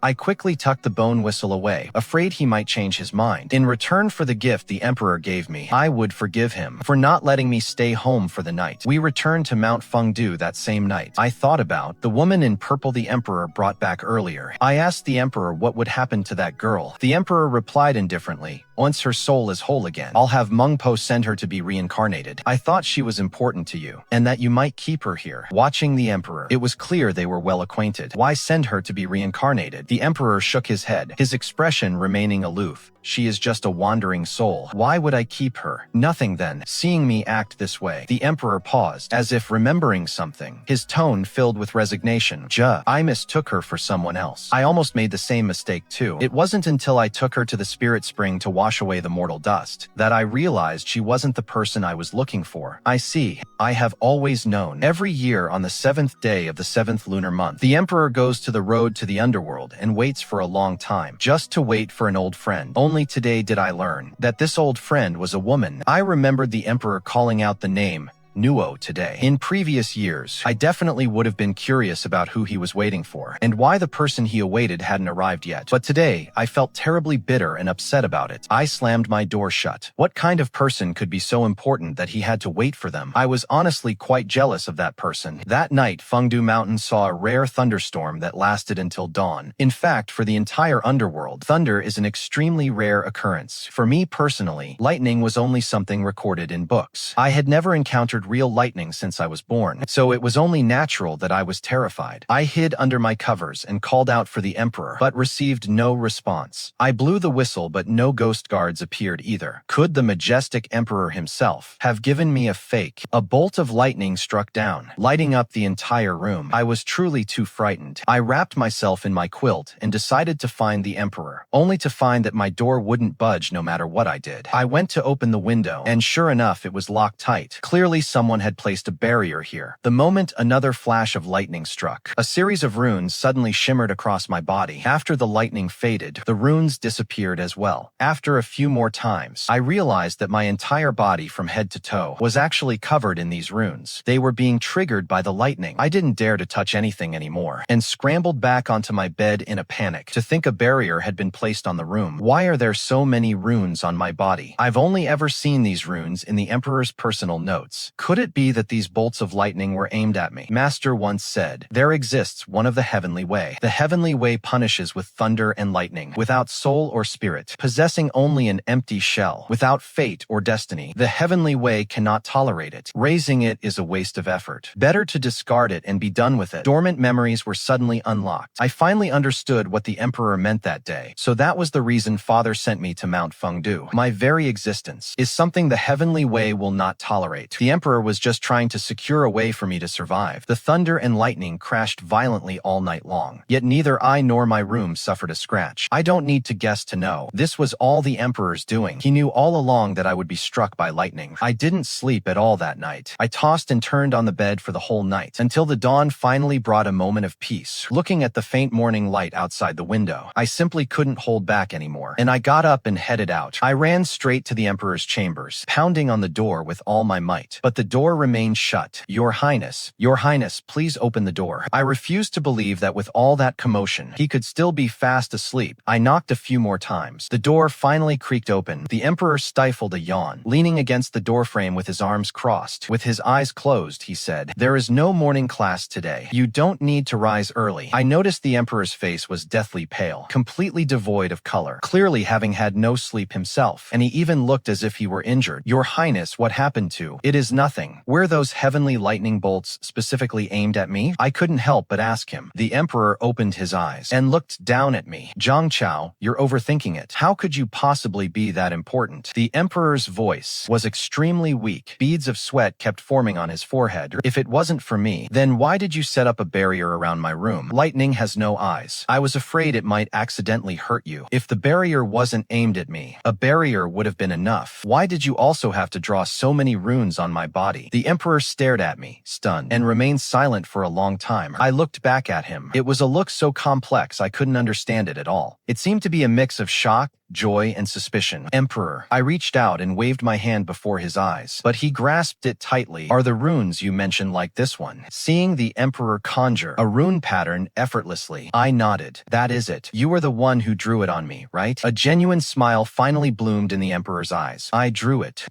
I quickly tucked the bone whistle away, afraid he might change his mind. In return for the gift the Emperor gave me, I would forgive him for not letting me stay home for the night. We returned to Mount Fengdu that same night. I thought about the woman in purple the Emperor brought back earlier. I asked the Emperor what would happen to that girl. The Emperor replied indifferently, once her soul is whole again, I'll have Mengpo send her to be reincarnated. I thought she was important to you, and that you might keep her here. Watching the Emperor, it was clear they were well acquainted. Why send her to be reincarnated? The Emperor shook his head, his expression remaining aloof. She is just a wandering soul. Why would I keep her? Nothing then. Seeing me act this way, the Emperor paused, as if remembering something, his tone filled with resignation. I mistook her for someone else. I almost made the same mistake too. It wasn't until I took her to the spirit spring to wash away the mortal dust that I realized she wasn't the person I was looking for. I see. I have always known. Every year on the 7th day of the 7th lunar month, the Emperor goes to the road to the Underworld and waits for a long time, just to wait for an old friend. Only today did I learn that this old friend was a woman. I remembered the Emperor calling out the name Nuo today. In previous years, I definitely would have been curious about who he was waiting for, and why the person he awaited hadn't arrived yet. But today, I felt terribly bitter and upset about it. I slammed my door shut. What kind of person could be so important that he had to wait for them? I was honestly quite jealous of that person. That night, Fengdu Mountain saw a rare thunderstorm that lasted until dawn. In fact, for the entire Underworld, thunder is an extremely rare occurrence. For me personally, lightning was only something recorded in books. I had never encountered real lightning since I was born, so it was only natural that I was terrified. I hid under my covers and called out for the Emperor, but received no response. I blew the whistle, but no ghost guards appeared either. Could the majestic Emperor himself have given me a fake? A bolt of lightning struck down, lighting up the entire room. I was truly too frightened. I wrapped myself in my quilt and decided to find the Emperor, only to find that my door wouldn't budge no matter what I did. I went to open the window, and sure enough, it was locked tight, clearly someone had placed a barrier here. The moment another flash of lightning struck, a series of runes suddenly shimmered across my body. After the lightning faded, the runes disappeared as well. After a few more times, I realized that my entire body from head to toe was actually covered in these runes. They were being triggered by the lightning. I didn't dare to touch anything anymore, and scrambled back onto my bed in a panic. To think a barrier had been placed on the room. Why are there so many runes on my body? I've only ever seen these runes in the Emperor's personal notes. Could it be that these bolts of lightning were aimed at me? Master once said, there exists one of the heavenly way. The heavenly way punishes with thunder and lightning, without soul or spirit, possessing only an empty shell, without fate or destiny. The heavenly way cannot tolerate it. Raising it is a waste of effort. Better to discard it and be done with it. Dormant memories were suddenly unlocked. I finally understood what the Emperor meant that day. So that was the reason Father sent me to Mount Fengdu. My very existence is something the heavenly way will not tolerate. The Emperor was just trying to secure a way for me to survive. The thunder and lightning crashed violently all night long. Yet neither I nor my room suffered a scratch. I don't need to guess to know. This was all the Emperor's doing. He knew all along that I would be struck by lightning. I didn't sleep at all that night. I tossed and turned on the bed for the whole night, until the dawn finally brought a moment of peace. Looking at the faint morning light outside the window, I simply couldn't hold back anymore, and I got up and headed out. I ran straight to the Emperor's chambers, pounding on the door with all my might. But the door remained shut. Your Highness, please open the door. I refused to believe that with all that commotion, he could still be fast asleep. I knocked a few more times. The door finally creaked open. The Emperor stifled a yawn. Leaning against the doorframe with his arms crossed, with his eyes closed, he said, there is no morning class today. You don't need to rise early. I noticed the Emperor's face was deathly pale, completely devoid of color, clearly having had no sleep himself, and he even looked as if he were injured. Your Highness, what happened to? It is nothing. Were those heavenly lightning bolts specifically aimed at me? I couldn't help but ask him. The Emperor opened his eyes and looked down at me. Jiang Qiao, you're overthinking it. How could you possibly be that important? The Emperor's voice was extremely weak. Beads of sweat kept forming on his forehead. If it wasn't for me, then why did you set up a barrier around my room? Lightning has no eyes. I was afraid it might accidentally hurt you. If the barrier wasn't aimed at me, a barrier would have been enough. Why did you also have to draw so many runes on my body? The Emperor stared at me, stunned, and remained silent for a long time. I looked back at him. It was a look so complex I couldn't understand it at all. It seemed to be a mix of shock, joy, and suspicion. Emperor, I reached out and waved my hand before his eyes, but he grasped it tightly. Are the runes you mentioned like this one? Seeing the Emperor conjure a rune pattern effortlessly, I nodded. That is it. You were the one who drew it on me, right? A genuine smile finally bloomed in the Emperor's eyes. I drew it.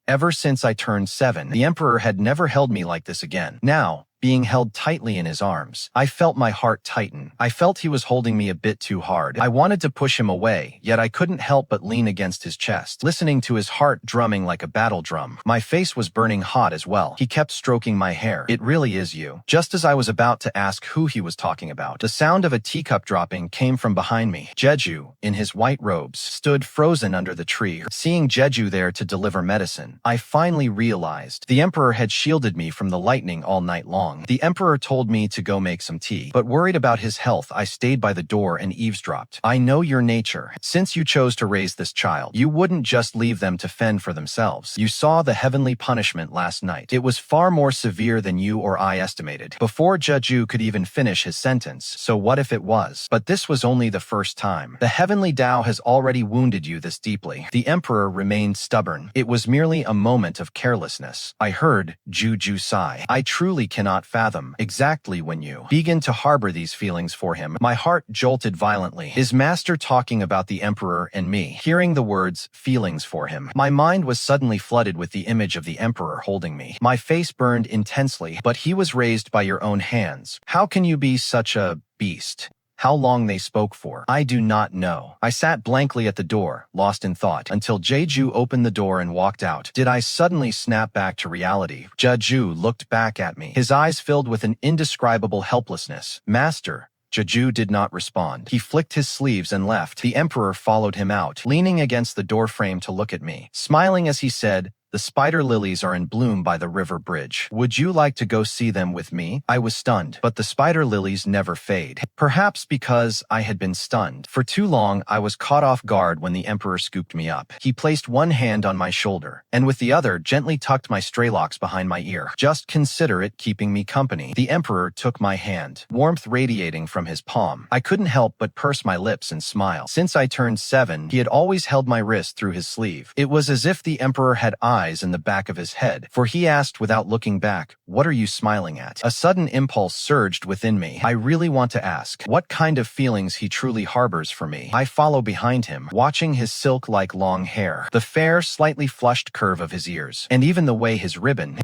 Ever since I turned 7, the Emperor had never held me like this again. Now, being held tightly in his arms, I felt my heart tighten. I felt he was holding me a bit too hard. I wanted to push him away, yet I couldn't help but lean against his chest, listening to his heart drumming like a battle drum. My face was burning hot as well. He kept stroking my hair. It really is you. Just as I was about to ask who he was talking about, the sound of a teacup dropping came from behind me. Jeju, in his white robes, stood frozen under the tree. Seeing Jeju there to deliver medicine, I finally realized the Emperor had shielded me from the lightning all night long. The Emperor told me to go make some tea, but worried about his health, I stayed by the door and eavesdropped. I know your nature. Since you chose to raise this child, you wouldn't just leave them to fend for themselves. You saw the heavenly punishment last night. It was far more severe than you or I estimated, before Jeju could even finish his sentence. So what if it was? But this was only the first time. The heavenly Tao has already wounded you this deeply. The Emperor remained stubborn. It was merely a moment of carelessness. I heard Juju sigh. I truly cannot fathom exactly when you begin to harbor these feelings for him. My heart jolted violently. Is Master talking about the Emperor and me? Hearing the words feelings for him, my mind was suddenly flooded with the image of the Emperor holding me. My face burned intensely. But he was raised by your own hands. How can you be such a beast? How long they spoke for, I do not know. I sat blankly at the door, lost in thought, until Jeju opened the door and walked out. Did I suddenly snap back to reality? Jeju looked back at me, his eyes filled with an indescribable helplessness. Master. Jeju did not respond. He flicked his sleeves and left. The Emperor followed him out, leaning against the doorframe to look at me, smiling as he said, The spider lilies are in bloom by the river bridge. Would you like to go see them with me? I was stunned, but the spider lilies never fade. Perhaps because I had been stunned. For too long, I was caught off guard when the emperor scooped me up. He placed one hand on my shoulder, and with the other gently tucked my stray locks behind my ear. Just consider it keeping me company. The emperor took my hand, warmth radiating from his palm. I couldn't help but purse my lips and smile. Since I turned 7, he had always held my wrist through his sleeve. It was as if the emperor had eyes in the back of his head, for he asked without looking back, "What are you smiling at?" A sudden impulse surged within me. I really want to ask what kind of feelings he truly harbors for me. I follow behind him, watching his silk-like long hair, the fair, slightly flushed curve of his ears, and even the way his ribbon,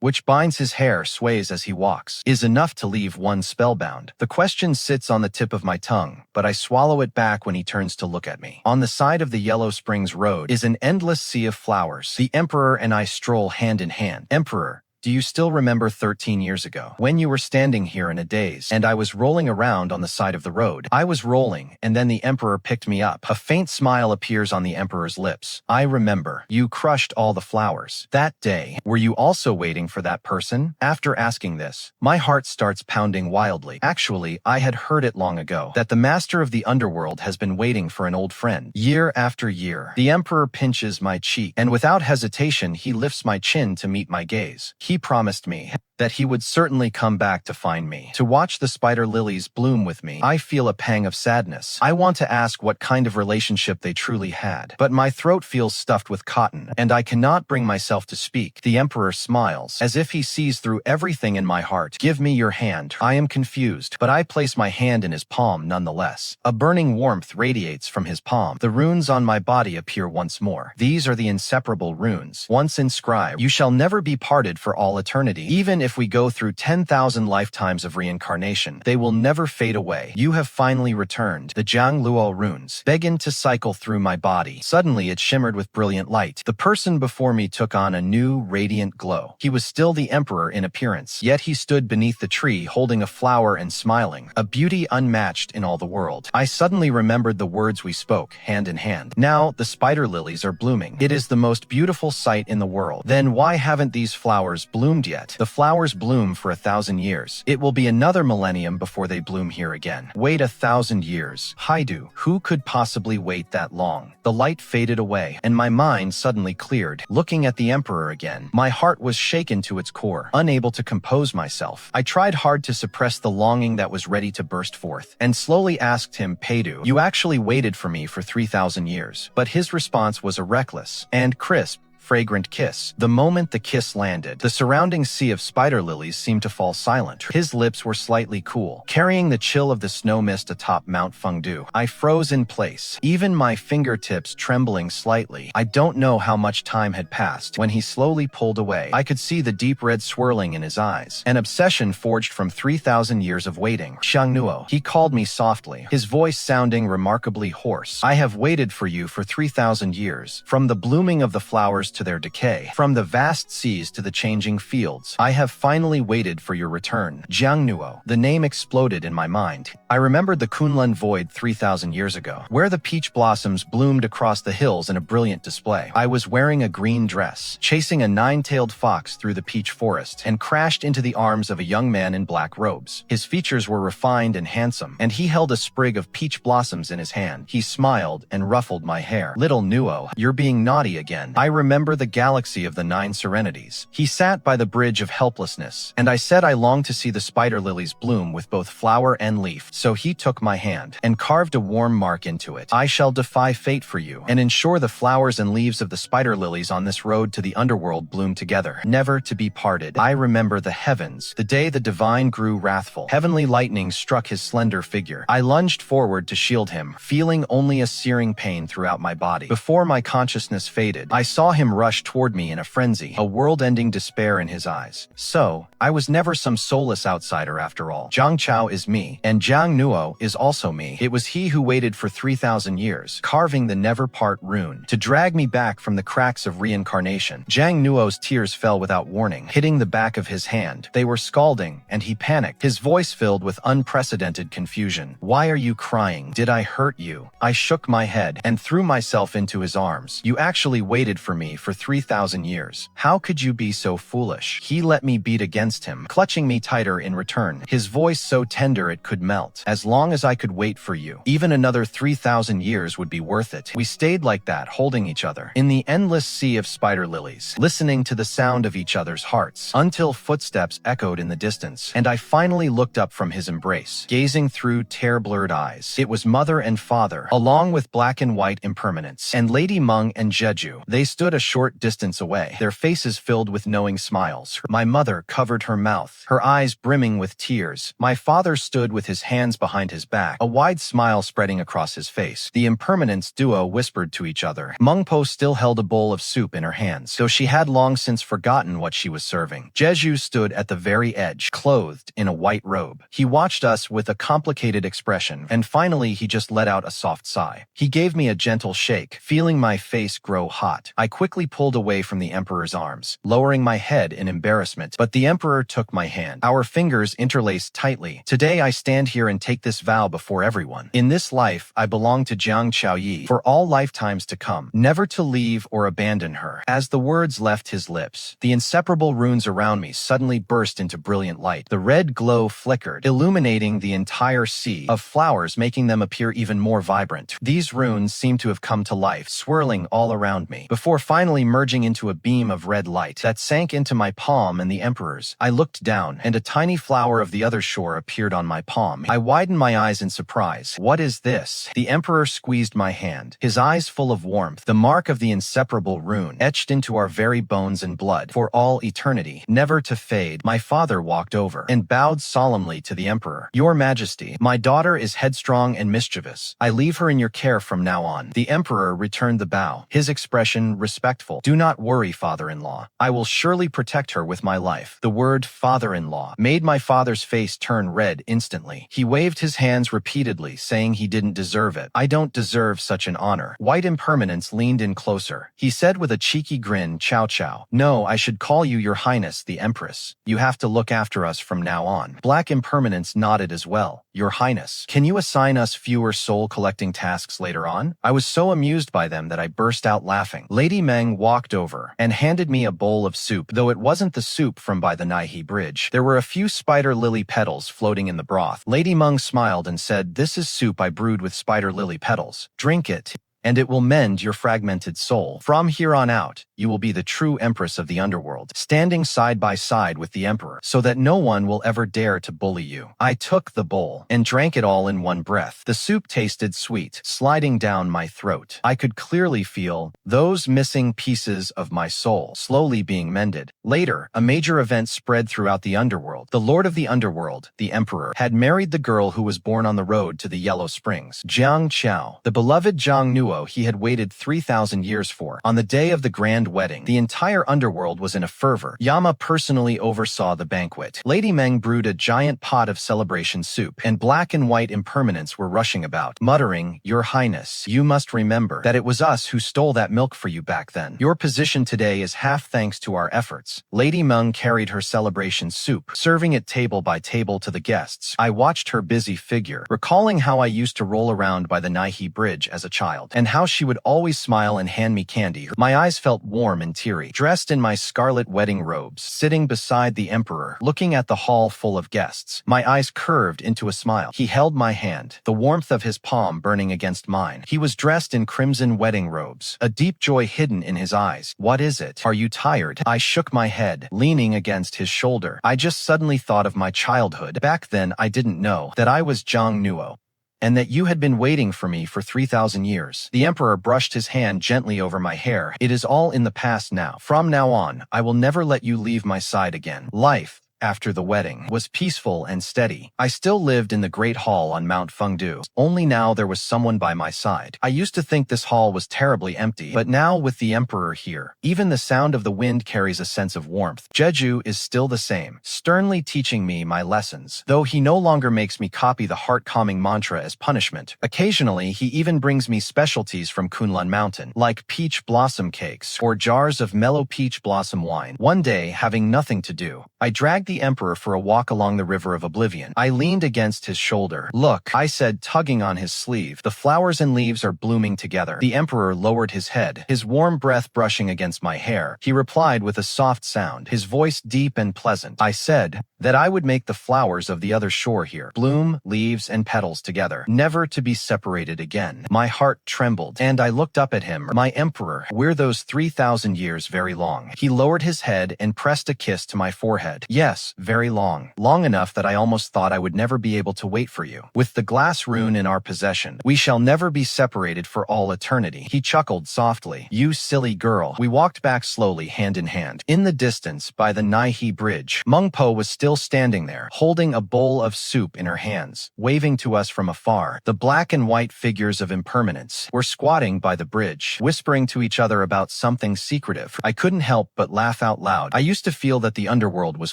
which binds his hair, sways as he walks, is enough to leave one spellbound. The question sits on the tip of my tongue, but I swallow it back when he turns to look at me. On the side of the Yellow Springs Road is an endless sea of flowers. The emperor and I stroll hand in hand. Emperor, do you still remember 13 years ago, when you were standing here in a daze, and I was rolling around on the side of the road? I was rolling, and then the emperor picked me up. A faint smile appears on the emperor's lips. I remember. You crushed all the flowers. That day, were you also waiting for that person? After asking this, my heart starts pounding wildly. Actually, I had heard it long ago, that the master of the underworld has been waiting for an old friend. Year after year. The emperor pinches my cheek, and without hesitation, he lifts my chin to meet my gaze. He promised me that he would certainly come back to find me, to watch the spider lilies bloom with me. I feel a pang of sadness. I want to ask what kind of relationship they truly had, but my throat feels stuffed with cotton, and I cannot bring myself to speak. The emperor smiles, as if he sees through everything in my heart. Give me your hand. I am confused, but I place my hand in his palm nonetheless. A burning warmth radiates from his palm. The runes on my body appear once more. These are the inseparable runes, once inscribed. You shall never be parted for all eternity. Even if we go through 10,000 lifetimes of reincarnation, they will never fade away. You have finally returned. The Jiang Luo runes began to cycle through my body. Suddenly it shimmered with brilliant light. The person before me took on a new, radiant glow. He was still the emperor in appearance, yet he stood beneath the tree holding a flower and smiling, a beauty unmatched in all the world. I suddenly remembered the words we spoke, hand in hand. Now the spider lilies are blooming. It is the most beautiful sight in the world. Then why haven't these flowers bloomed yet? The flowers bloom for 1,000 years. It will be another millennium before they bloom here again. Wait 1,000 years. Haidu, who could possibly wait that long? The light faded away, and my mind suddenly cleared. Looking at the emperor again, my heart was shaken to its core, unable to compose myself. I tried hard to suppress the longing that was ready to burst forth, and slowly asked him, Peidu, you actually waited for me for 3,000 years. But his response was a reckless and crisp, fragrant kiss. The moment the kiss landed, the surrounding sea of spider lilies seemed to fall silent. His lips were slightly cool, carrying the chill of the snow mist atop Mount Fengdu. I froze in place, even my fingertips trembling slightly. I don't know how much time had passed when he slowly pulled away. I could see the deep red swirling in his eyes, an obsession forged from 3,000 years of waiting. Xiangnuo, he called me softly, his voice sounding remarkably hoarse. I have waited for you for 3,000 years, from the blooming of the flowers to their decay, from the vast seas to the changing fields. I have finally waited for your return. Jiangnuo. The name exploded in my mind. I remembered the Kunlun Void 3,000 years ago, where the peach blossoms bloomed across the hills in a brilliant display. I was wearing a green dress, chasing a nine-tailed fox through the peach forest, and crashed into the arms of a young man in black robes. His features were refined and handsome, and he held a sprig of peach blossoms in his hand. He smiled and ruffled my hair. Little Nuo, you're being naughty again. I remember the galaxy of the 9 serenities. He sat by the bridge of helplessness, and I said I longed to see the spider lilies bloom with both flower and leaf. So he took my hand and carved a warm mark into it. I shall defy fate for you and ensure the flowers and leaves of the spider lilies on this road to the underworld bloom together, never to be parted. I remember the heavens, the day the divine grew wrathful. Heavenly lightning struck his slender figure. I lunged forward to shield him, feeling only a searing pain throughout my body. Before my consciousness faded, I saw him rush toward me in a frenzy, a world-ending despair in his eyes. So, I was never some soulless outsider after all. Jiang Qiao is me, and Jiang Nuo is also me. It was he who waited for 3,000 years, carving the never-part rune, to drag me back from the cracks of reincarnation. Jiang Nuo's tears fell without warning, hitting the back of his hand. They were scalding, and he panicked, his voice filled with unprecedented confusion. Why are you crying? Did I hurt you? I shook my head and threw myself into his arms. You actually waited for me for 3,000 years. How could you be so foolish? He let me beat against him, clutching me tighter in return, his voice so tender it could melt. As long as I could wait for you, even another 3,000 years would be worth it. We stayed like that, holding each other, in the endless sea of spider lilies, listening to the sound of each other's hearts, until footsteps echoed in the distance, and I finally looked up from his embrace, gazing through tear-blurred eyes. It was mother and father, along with Black and White Impermanence, and Lady Meng and Jeju. They stood a short distance away, their faces filled with knowing smiles. My mother covered her mouth, her eyes brimming with tears. My father stood with his hands behind his back, a wide smile spreading across his face. The Impermanence duo whispered to each other. Mengpo still held a bowl of soup in her hands, though she had long since forgotten what she was serving. Jeju stood at the very edge, clothed in a white robe. He watched us with a complicated expression, and finally he just let out a soft sigh. He gave me a gentle shake, feeling my face grow hot. I quickly pulled away from the Emperor's arms, lowering my head in embarrassment, but the Emperor took my hand. Our fingers interlaced tightly. Today I stand here and take this vow before everyone. In this life, I belong to Jiang Qiao for all lifetimes to come, never to leave or abandon her. As the words left his lips, the inseparable runes around me suddenly burst into brilliant light. The red glow flickered, illuminating the entire sea of flowers, making them appear even more vibrant. These runes seemed to have come to life, swirling all around me, before finally merging into a beam of red light that sank into my palm and the Emperor's. I looked down, and a tiny flower of the other shore appeared on my palm. I widened my eyes in surprise. What is this? The Emperor squeezed my hand, his eyes full of warmth, the mark of the inseparable rune, etched into our very bones and blood, for all eternity, never to fade. My father walked over and bowed solemnly to the Emperor. Your Majesty, my daughter is headstrong and mischievous. I leave her in your care from now on. The Emperor returned the bow, his expression respectful. Do not worry, father-in-law. I will surely protect her with my life. The word father-in-law made my father's face turn red instantly. He waved his hands repeatedly, saying he didn't deserve it. I don't deserve such an honor. White Impermanence leaned in closer. He said with a cheeky grin, Qiao Qiao. No, I should call you Your Highness, the Empress. You have to look after us from now on. Black Impermanence nodded as well. Your Highness, can you assign us fewer soul-collecting tasks later on? I was so amused by them that I burst out laughing. Lady Meng walked over and handed me a bowl of soup, though it wasn't the soup from by the Naihe Bridge. There were a few spider lily petals floating in the broth. Lady Meng smiled and said, This is soup I brewed with spider lily petals. Drink it, and it will mend your fragmented soul. From here on out, you will be the true Empress of the Underworld, standing side by side with the Emperor, so that no one will ever dare to bully you. I took the bowl and drank it all in one breath. The soup tasted sweet, sliding down my throat. I could clearly feel those missing pieces of my soul slowly being mended. Later, a major event spread throughout the Underworld. The Lord of the Underworld, the Emperor, had married the girl who was born on the road to the Yellow Springs, Jiang Qiao, the beloved Jiang Nuo he had waited 3,000 years for. On the day of the grand wedding, the entire Underworld was in a fervor. Yama personally oversaw the banquet. Lady Meng brewed a giant pot of celebration soup, and Black and White Impermanence were rushing about, muttering, Your Highness, you must remember that it was us who stole that milk for you back then. Your position today is half thanks to our efforts. Lady Meng carried her celebration soup, serving it table by table to the guests. I watched her busy figure, recalling how I used to roll around by the Naihe Bridge as a child, and how she would always smile and hand me candy. My eyes felt warm and teary. Dressed in my scarlet wedding robes, sitting beside the Emperor, looking at the hall full of guests, my eyes curved into a smile. He held my hand, the warmth of his palm burning against mine. He was dressed in crimson wedding robes, a deep joy hidden in his eyes. What is it? Are you tired? I shook my head, leaning against his shoulder. I just suddenly thought of my childhood. Back then, I didn't know that I was Jiang Nuo, and that you had been waiting for me for 3,000 years. The Emperor brushed his hand gently over my hair. It is all in the past now. From now on, I will never let you leave my side again. Life, after the wedding, was peaceful and steady. I still lived in the Great Hall on Mount Fengdu. Only now there was someone by my side. I used to think this hall was terribly empty, but now with the Emperor here, even the sound of the wind carries a sense of warmth. Jeju is still the same, sternly teaching me my lessons, though he no longer makes me copy the heart-calming mantra as punishment. Occasionally, he even brings me specialties from Kunlun Mountain, like peach blossom cakes or jars of mellow peach blossom wine. One day, having nothing to do, I dragged the emperor for a walk along the river of oblivion. I leaned against his shoulder. Look, I said, tugging on his sleeve. The flowers and leaves are blooming together. The emperor lowered his head, his warm breath brushing against my hair. He replied with a soft sound, his voice deep and pleasant. I said that I would make the flowers of the other shore here bloom, leaves, and petals together, never to be separated again. My heart trembled, and I looked up at him. My emperor, we're those 3,000 years very long. He lowered his head and pressed a kiss to my forehead. Yes, very long. Long enough that I almost thought I would never be able to wait for you. With the glass rune in our possession, we shall never be separated for all eternity. He chuckled softly. You silly girl. We walked back slowly, hand in hand. In the distance, by the Nai Bridge, Meng Po was still standing there, holding a bowl of soup in her hands, waving to us from afar. The black and white figures of impermanence were squatting by the bridge, whispering to each other about something secretive. I couldn't help but laugh out loud. I used to feel that the underworld was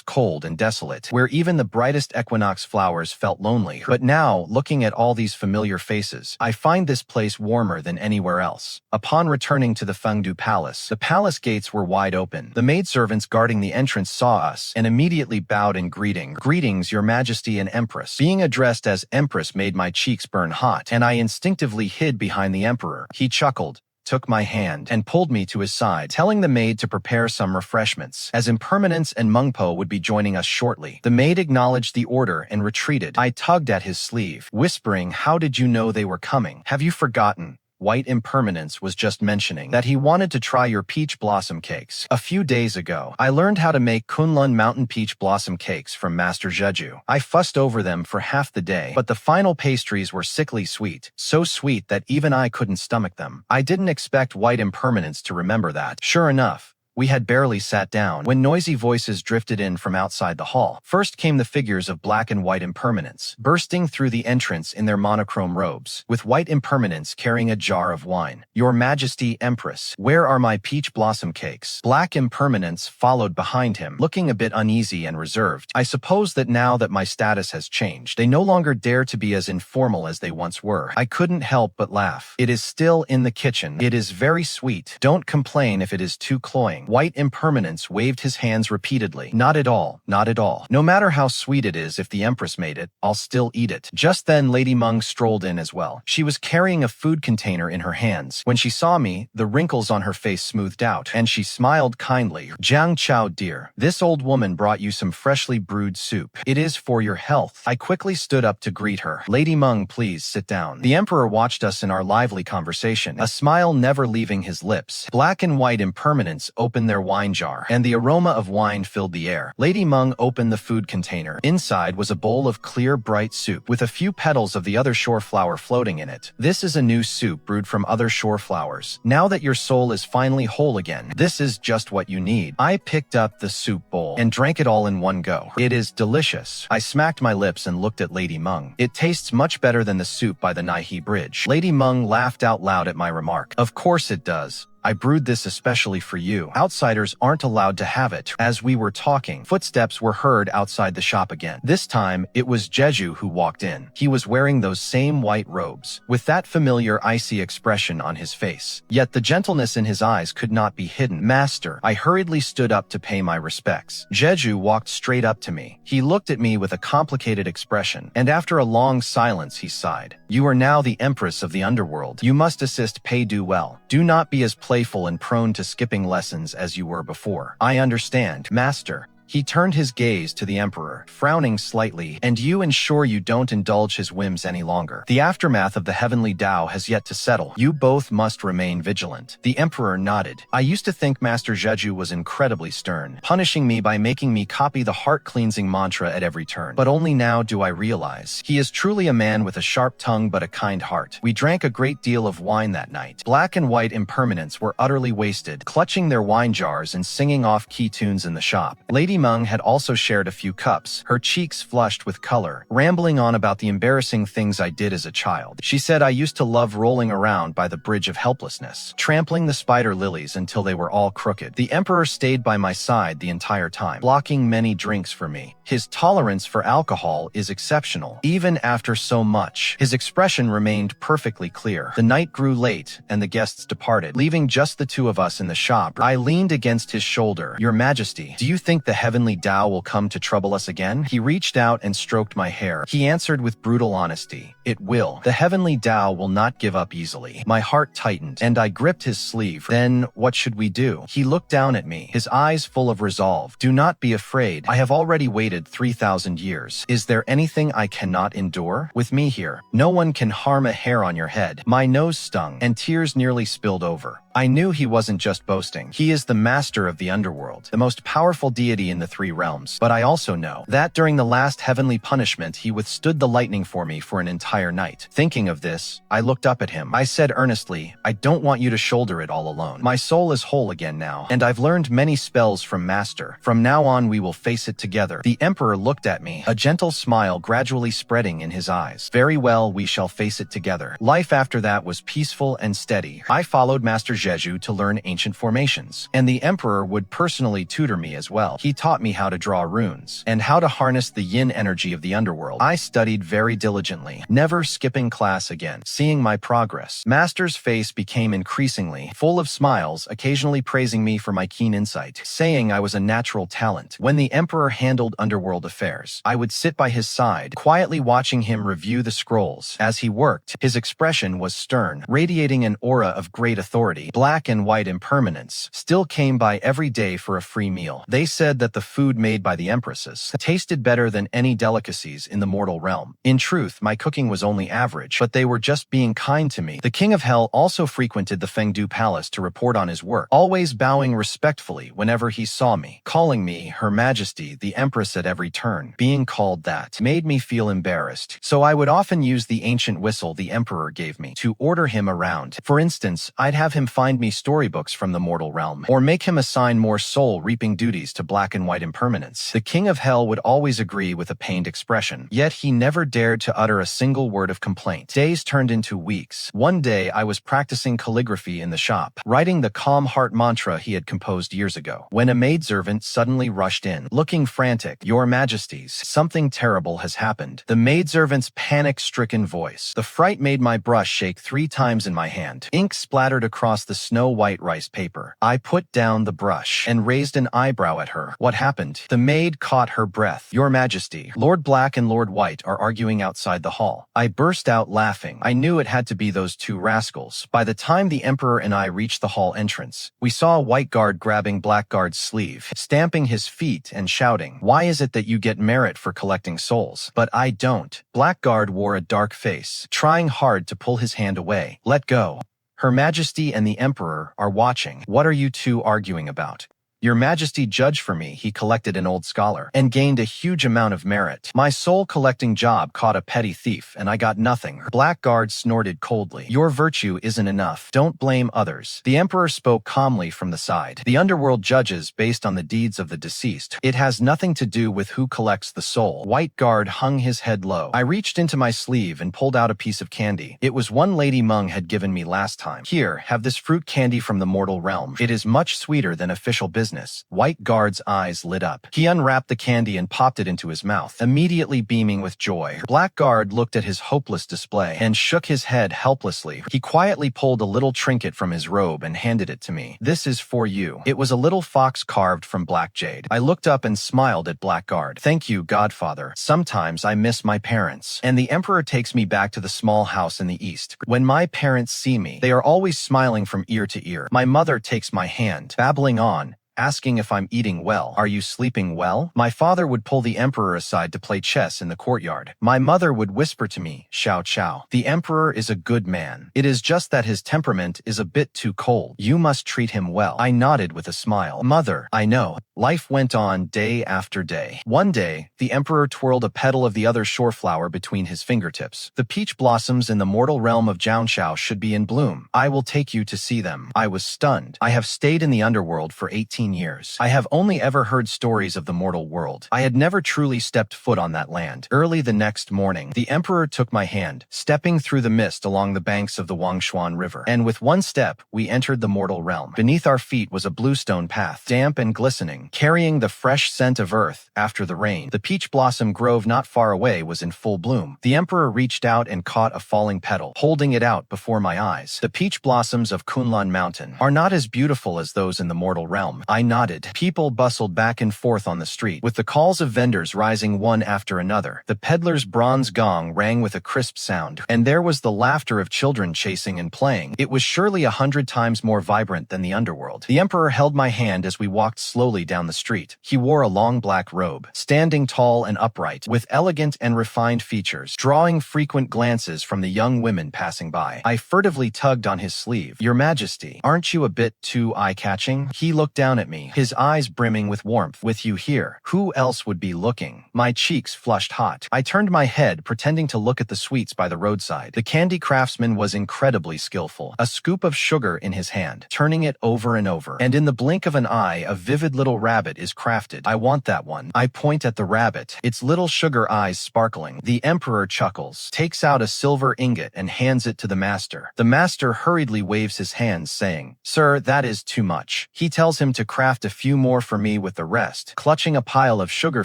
cold and desolate, where even the brightest equinox flowers felt lonely. But now, looking at all these familiar faces, I find this place warmer than anywhere else. Upon returning to the Fengdu Palace, the palace gates were wide open. The maidservants guarding the entrance saw us and immediately bowed in greeting. Greetings, Your Majesty and Empress. Being addressed as Empress made my cheeks burn hot, and I instinctively hid behind the emperor. He chuckled, took my hand, and pulled me to his side, telling the maid to prepare some refreshments, as Impermanence and Meng Po would be joining us shortly. The maid acknowledged the order and retreated. I tugged at his sleeve, whispering, how did you know they were coming? Have you forgotten? White Impermanence was just mentioning that he wanted to try your peach blossom cakes. A few days ago, I learned how to make Kunlun mountain peach blossom cakes from Master Jeju. I fussed over them for half the day, but the final pastries were sickly sweet, so sweet that even I couldn't stomach them. I didn't expect White Impermanence to remember that. Sure enough, we had barely sat down when noisy voices drifted in from outside the hall. First came the figures of Black and White Impermanence, bursting through the entrance in their monochrome robes, with White Impermanence carrying a jar of wine. Your Majesty, Empress, where are my peach blossom cakes? Black Impermanence followed behind him, looking a bit uneasy and reserved. I suppose that now that my status has changed, they no longer dare to be as informal as they once were. I couldn't help but laugh. It is still in the kitchen. It is very sweet. Don't complain if it is too cloying. White Impermanence waved his hands repeatedly. Not at all, not at all. No matter how sweet it is, if the Empress made it, I'll still eat it. Just then, Lady Meng strolled in as well. She was carrying a food container in her hands. When she saw me, the wrinkles on her face smoothed out, and she smiled kindly. Jiang Qiao, dear, this old woman brought you some freshly brewed soup. It is for your health. I quickly stood up to greet her. Lady Meng, please sit down. The Emperor watched us in our lively conversation, a smile never leaving his lips. Black and White Impermanence opened their wine jar, and the aroma of wine filled the air. Lady Meng opened the food container. Inside was a bowl of clear, bright soup, with a few petals of the other shore flower floating in it. This is a new soup brewed from other shore flowers. Now that your soul is finally whole again, this is just what you need. I picked up the soup bowl and drank it all in one go. It is delicious. I smacked my lips and looked at Lady Meng. It tastes much better than the soup by the Nai Bridge. Lady Meng laughed out loud at my remark. Of course it does. I brewed this especially for you. Outsiders aren't allowed to have it. As we were talking, footsteps were heard outside the shop again. This time, it was Jeju who walked in. He was wearing those same white robes, with that familiar icy expression on his face. Yet the gentleness in his eyes could not be hidden. Master, I hurriedly stood up to pay my respects. Jeju walked straight up to me. He looked at me with a complicated expression, and after a long silence, he sighed. You are now the Empress of the Underworld. You must assist Pei Du well. Do not be as playful and prone to skipping lessons as you were before. I understand, Master. He turned his gaze to the Emperor, frowning slightly, and you ensure you don't indulge his whims any longer. The aftermath of the heavenly Tao has yet to settle. You both must remain vigilant. The Emperor nodded. I used to think Master Jeju was incredibly stern, punishing me by making me copy the heart-cleansing mantra at every turn. But only now do I realize he is truly a man with a sharp tongue but a kind heart. We drank a great deal of wine that night. Black and White Impermanence were utterly wasted, clutching their wine jars and singing off key tunes in the shop. Lady Meng had also shared a few cups, her cheeks flushed with color, rambling on about the embarrassing things I did as a child. She said I used to love rolling around by the Bridge of Helplessness, trampling the spider lilies until they were all crooked. The Emperor stayed by my side the entire time, blocking many drinks for me. His tolerance for alcohol is exceptional. Even after so much, his expression remained perfectly clear. The night grew late, and the guests departed, leaving just the two of us in the shop. I leaned against his shoulder. Your Majesty, do you think the heavenly Tao will come to trouble us again? He reached out and stroked my hair. He answered with brutal honesty, "It will. The heavenly Tao will not give up easily." My heart tightened, and I gripped his sleeve. "Then, what should we do?" He looked down at me, his eyes full of resolve. "Do not be afraid. I have already waited 3,000 years. Is there anything I cannot endure? With me here, no one can harm a hair on your head." My nose stung, and tears nearly spilled over. I knew he wasn't just boasting. He is the master of the underworld, the most powerful deity in the three realms. But I also know that during the last heavenly punishment, he withstood the lightning for me for an entire night. Thinking of this, I looked up at him. I said earnestly, "I don't want you to shoulder it all alone. My soul is whole again now, and I've learned many spells from Master. From now on, we will face it together." The Emperor looked at me, a gentle smile gradually spreading in his eyes. "Very well, we shall face it together." Life after that was peaceful and steady. I followed Master Jeju to learn ancient formations, and the Emperor would personally tutor me as well. He taught me how to draw runes, and how to harness the yin energy of the underworld. I studied very diligently, never skipping class again. Seeing my progress, Master's face became increasingly full of smiles, occasionally praising me for my keen insight, saying I was a natural talent. When the Emperor handled underworld affairs, I would sit by his side, quietly watching him review the scrolls. As he worked, his expression was stern, radiating an aura of great authority. Black and White Impermanence still came by every day for a free meal. They said that the food made by the empresses tasted better than any delicacies in the mortal realm. In truth, my cooking was only average, but they were just being kind to me. The King of Hell also frequented the Fengdu Palace to report on his work, always bowing respectfully whenever he saw me, calling me Her Majesty, the Empress at every turn. Being called that made me feel embarrassed, so I would often use the ancient whistle the Emperor gave me to order him around. For instance, I'd have him find me storybooks from the mortal realm, or make him assign more soul-reaping duties to Black and White Impermanence. The King of Hell would always agree with a pained expression, yet he never dared to utter a single word of complaint. Days turned into weeks. One day, I was practicing calligraphy in the shop, writing the calm heart mantra he had composed years ago, when a maidservant suddenly rushed in, looking frantic. "Your Majesties, something terrible has happened." The maidservant's panic-stricken voice. The fright made my brush shake 3 times in my hand. Ink splattered across the snow-white rice paper. I put down the brush and raised an eyebrow at her. "What happened?" The maid caught her breath. "Your Majesty, Lord Black and Lord White are arguing outside the hall." I burst out laughing. I knew it had to be those 2 rascals. By the time the Emperor and I reached the hall entrance, we saw a white guard grabbing Black Guard's sleeve, stamping his feet and shouting, "Why is it that you get merit for collecting souls, but I don't?" Black Guard wore a dark face, trying hard to pull his hand away. "Let go. Her Majesty and the Emperor are watching. What are you 2 arguing about?" "Your Majesty judged for me." He collected an old scholar and gained a huge amount of merit. My soul-collecting job caught a petty thief, and I got nothing. Black Guard snorted coldly. "Your virtue isn't enough. Don't blame others." The Emperor spoke calmly from the side. "The underworld judges based on the deeds of the deceased. It has nothing to do with who collects the soul." White Guard hung his head low. I reached into my sleeve and pulled out a piece of candy. It was one Lady Meng had given me last time. "Here, have this fruit candy from the mortal realm. It is much sweeter than official business." White Guard's eyes lit up. He unwrapped the candy and popped it into his mouth, immediately beaming with joy. Black Guard looked at his hopeless display and shook his head helplessly. He quietly pulled a little trinket from his robe and handed it to me. "This is for you." It was a little fox carved from black jade. I looked up and smiled at Black Guard. "Thank you, Godfather. Sometimes I miss my parents, and the Emperor takes me back to the small house in the east. When my parents see me, they are always smiling from ear to ear. My mother takes my hand, babbling on, asking if I'm eating well. "Are you sleeping well?" My father would pull the Emperor aside to play chess in the courtyard. My mother would whisper to me, "Xiao Qiao, the Emperor is a good man. It is just that his temperament is a bit too cold. You must treat him well." I nodded with a smile. "Mother, I know." Life went on day after day. One day, the Emperor twirled a petal of the other shore flower between his fingertips. "The peach blossoms in the mortal realm of Jiang Qiao should be in bloom. I will take you to see them." I was stunned. I have stayed in the underworld for 18 years. I have only ever heard stories of the mortal world. I had never truly stepped foot on that land. Early the next morning, the Emperor took my hand, stepping through the mist along the banks of the Wangshuan River. And with one step, we entered the mortal realm. Beneath our feet was a bluestone path, damp and glistening, carrying the fresh scent of earth after the rain. The peach blossom grove not far away was in full bloom. The Emperor reached out and caught a falling petal, holding it out before my eyes. "The peach blossoms of Kunlun Mountain are not as beautiful as those in the mortal realm. I nodded. People bustled back and forth on the street, with the calls of vendors rising one after another. The peddler's bronze gong rang with a crisp sound, and there was the laughter of children chasing and playing. It was surely 100 times more vibrant than the underworld. The emperor held my hand as we walked slowly down the street. He wore a long black robe, standing tall and upright, with elegant and refined features, drawing frequent glances from the young women passing by. I furtively tugged on his sleeve. "Your Majesty, aren't you a bit too eye-catching?" He looked down at me, his eyes brimming with warmth. "With you here, who else would be looking?" My cheeks flushed hot. I turned my head, pretending to look at the sweets by the roadside. The candy craftsman was incredibly skillful, a scoop of sugar in his hand, turning it over and over. And in the blink of an eye, a vivid little rabbit is crafted. "I want that one." I point at the rabbit, its little sugar eyes sparkling. The emperor chuckles, takes out a silver ingot and hands it to the master. The master hurriedly waves his hands, saying, "Sir, that is too much." He tells him to craft a few more for me with the rest, clutching a pile of sugar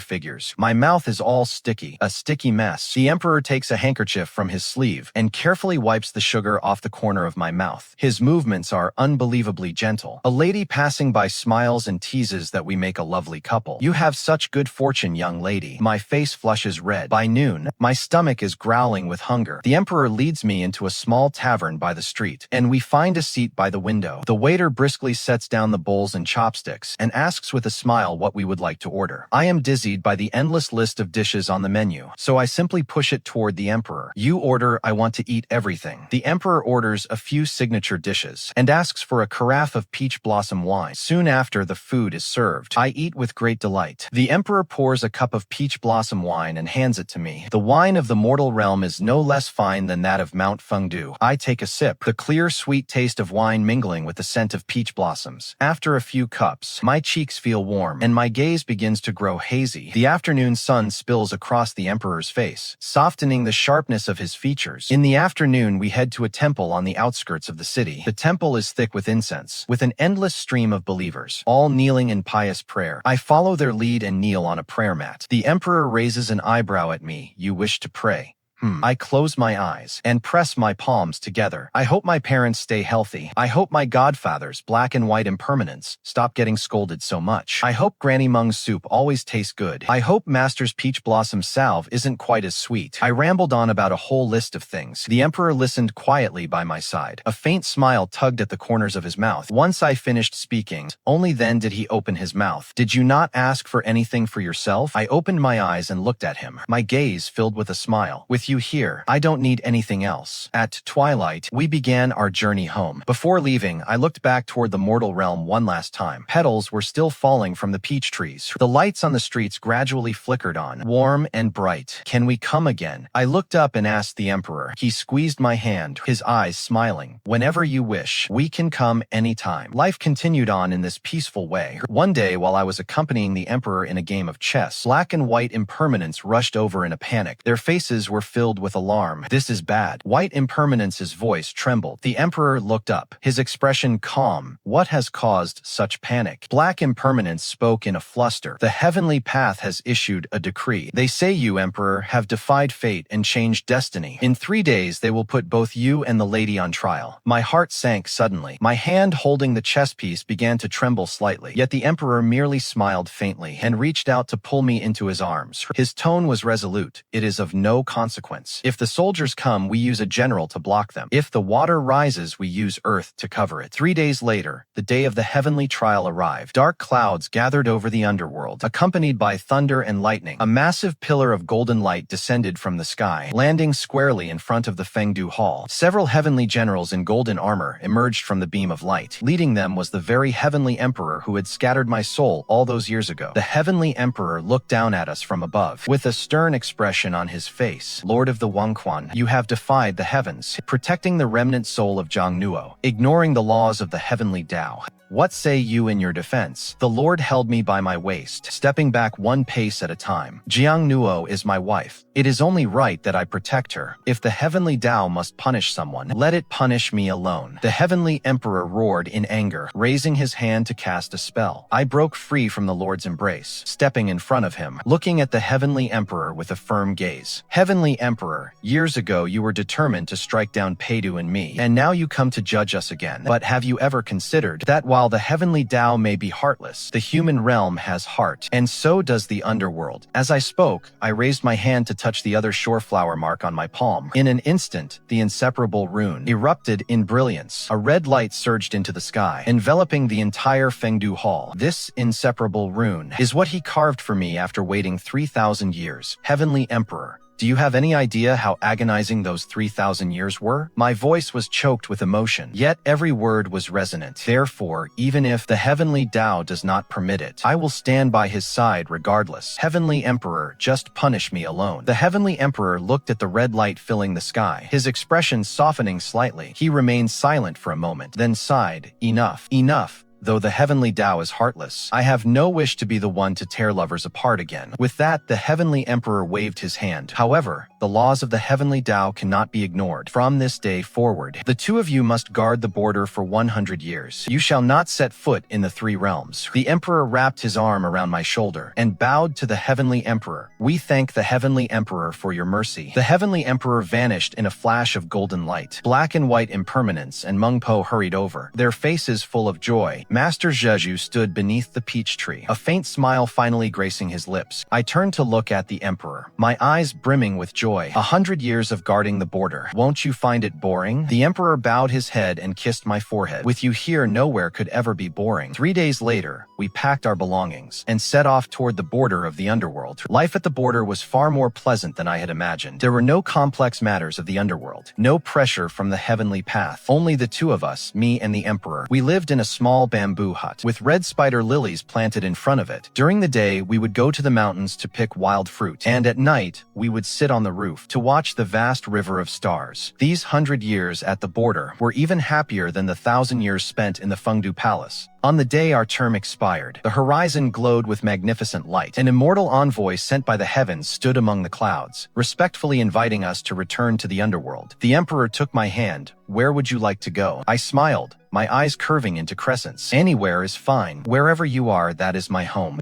figures. My mouth is all sticky, a sticky mess. The emperor takes a handkerchief from his sleeve and carefully wipes the sugar off the corner of my mouth. His movements are unbelievably gentle. A lady passing by smiles and teases that we make a lovely couple. "You have such good fortune, young lady." My face flushes red. By noon, my stomach is growling with hunger. The emperor leads me into a small tavern by the street, and we find a seat by the window. The waiter briskly sets down the bowls and chopsticks and asks with a smile what we would like to order. I am dizzied by the endless list of dishes on the menu, so I simply push it toward the emperor. "You order, I want to eat everything." The emperor orders a few signature dishes and asks for a carafe of peach blossom wine. Soon after, the food is served. I eat with great delight. The emperor pours a cup of peach blossom wine and hands it to me. The wine of the mortal realm is no less fine than that of Mount Fengdu. I take a sip, the clear, sweet taste of wine mingling with the scent of peach blossoms. After a few cups, my cheeks feel warm, and my gaze begins to grow hazy. The afternoon sun spills across the emperor's face, softening the sharpness of his features. In the afternoon, we head to a temple on the outskirts of the city. The temple is thick with incense, with an endless stream of believers, all kneeling in pious prayer. I follow their lead and kneel on a prayer mat. The emperor raises an eyebrow at me. "You wish to pray?" I close my eyes and press my palms together. I hope my parents stay healthy. I hope my godfathers, Black and White Impermanence, stop getting scolded so much. I hope Granny Mung's soup always tastes good. I hope Master's peach blossom salve isn't quite as sweet. I rambled on about a whole list of things. The emperor listened quietly by my side. A faint smile tugged at the corners of his mouth. Once I finished speaking, only then did he open his mouth. "Did you not ask for anything for yourself?" I opened my eyes and looked at him, my gaze filled with a smile. "With you here, I don't need anything else." At twilight, we began our journey home. Before leaving, I looked back toward the mortal realm one last time. Petals were still falling from the peach trees. The lights on the streets gradually flickered on, warm and bright. "Can we come again?" I looked up and asked the emperor. He squeezed my hand, his eyes smiling. "Whenever you wish, we can come anytime." Life continued on in this peaceful way. One day, while I was accompanying the emperor in a game of chess, Black and White Impermanence rushed over in a panic. Their faces were filled with alarm. "This is bad." White Impermanence's voice trembled. The emperor looked up, his expression calm. "What has caused such panic?" Black Impermanence spoke in a fluster. "The heavenly path has issued a decree. They say you, emperor, have defied fate and changed destiny. In 3 days, they will put both you and the lady on trial." My heart sank suddenly. My hand holding the chess piece began to tremble slightly, yet the emperor merely smiled faintly and reached out to pull me into his arms. His tone was resolute. "It is of no consequence. If the soldiers come, we use a general to block them. If the water rises, we use earth to cover it." 3 days later, the day of the heavenly trial arrived. Dark clouds gathered over the underworld, accompanied by thunder and lightning. A massive pillar of golden light descended from the sky, landing squarely in front of the Fengdu Hall. Several heavenly generals in golden armor emerged from the beam of light. Leading them was the very heavenly emperor who had scattered my soul all those years ago. The heavenly emperor looked down at us from above, with a stern expression on his face. "Lord of the Wangquan, you have defied the heavens, protecting the remnant soul of Jiang Qiao, ignoring the laws of the heavenly Tao. What say you in your defense?" The Lord held me by my waist, stepping back one pace at a time. "Jiang Qiao is my wife. It is only right that I protect her. If the heavenly Tao must punish someone, let it punish me alone." The heavenly emperor roared in anger, raising his hand to cast a spell. I broke free from the Lord's embrace, stepping in front of him, looking at the heavenly emperor with a firm gaze. "Heavenly emperor, years ago you were determined to strike down Peidu and me, and now you come to judge us again. But have you ever considered that while while the heavenly Tao may be heartless, the human realm has heart, and so does the underworld. As I spoke, I raised my hand to touch the other shore flower mark on my palm. In an instant, the inseparable rune erupted in brilliance. A red light surged into the sky, enveloping the entire Fengdu hall. This inseparable rune is what he carved for me after waiting 3,000 years. Heavenly Emperor. Do you have any idea how agonizing those 3,000 years were? My voice was choked with emotion, yet every word was resonant. Therefore, even if the Heavenly Tao does not permit it, I will stand by his side regardless. Heavenly Emperor, just punish me alone. The Heavenly Emperor looked at the red light filling the sky, his expression softening slightly. He remained silent for a moment, then sighed, "Enough, enough. Though the heavenly Tao is heartless, I have no wish to be the one to tear lovers apart again." With that, the heavenly emperor waved his hand. However, the laws of the heavenly Tao cannot be ignored. From this day forward, the two of you must guard the border for 100 years. You shall not set foot in the three realms. The emperor wrapped his arm around my shoulder and bowed to the heavenly emperor. "We thank the heavenly emperor for your mercy." The heavenly emperor vanished in a flash of golden light. Black and White Impermanence and Meng Po hurried over, their faces full of joy. Master Zheju stood beneath the peach tree, a faint smile finally gracing his lips. I turned to look at the emperor, my eyes brimming with joy. 100 years of guarding the border. Won't you find it boring? The emperor bowed his head and kissed my forehead. With you here, nowhere could ever be boring. 3 days later, we packed our belongings and set off toward the border of the underworld. Life at the border was far more pleasant than I had imagined. There were no complex matters of the underworld, no pressure from the heavenly path. Only the two of us, me and the emperor. We lived in a small bamboo hut with red spider lilies planted in front of it. During the day, we would go to the mountains to pick wild fruit, and at night, we would sit on the roof to watch the vast river of stars. These 100 years at the border were even happier than the 1,000 years spent in the Fengdu Palace. On the day our term expired, the horizon glowed with magnificent light. An immortal envoy sent by the heavens stood among the clouds, respectfully inviting us to return to the underworld. The emperor took my hand. "Where would you like to go?" I smiled, my eyes curving into crescents. "Anywhere is fine. Wherever you are, that is my home."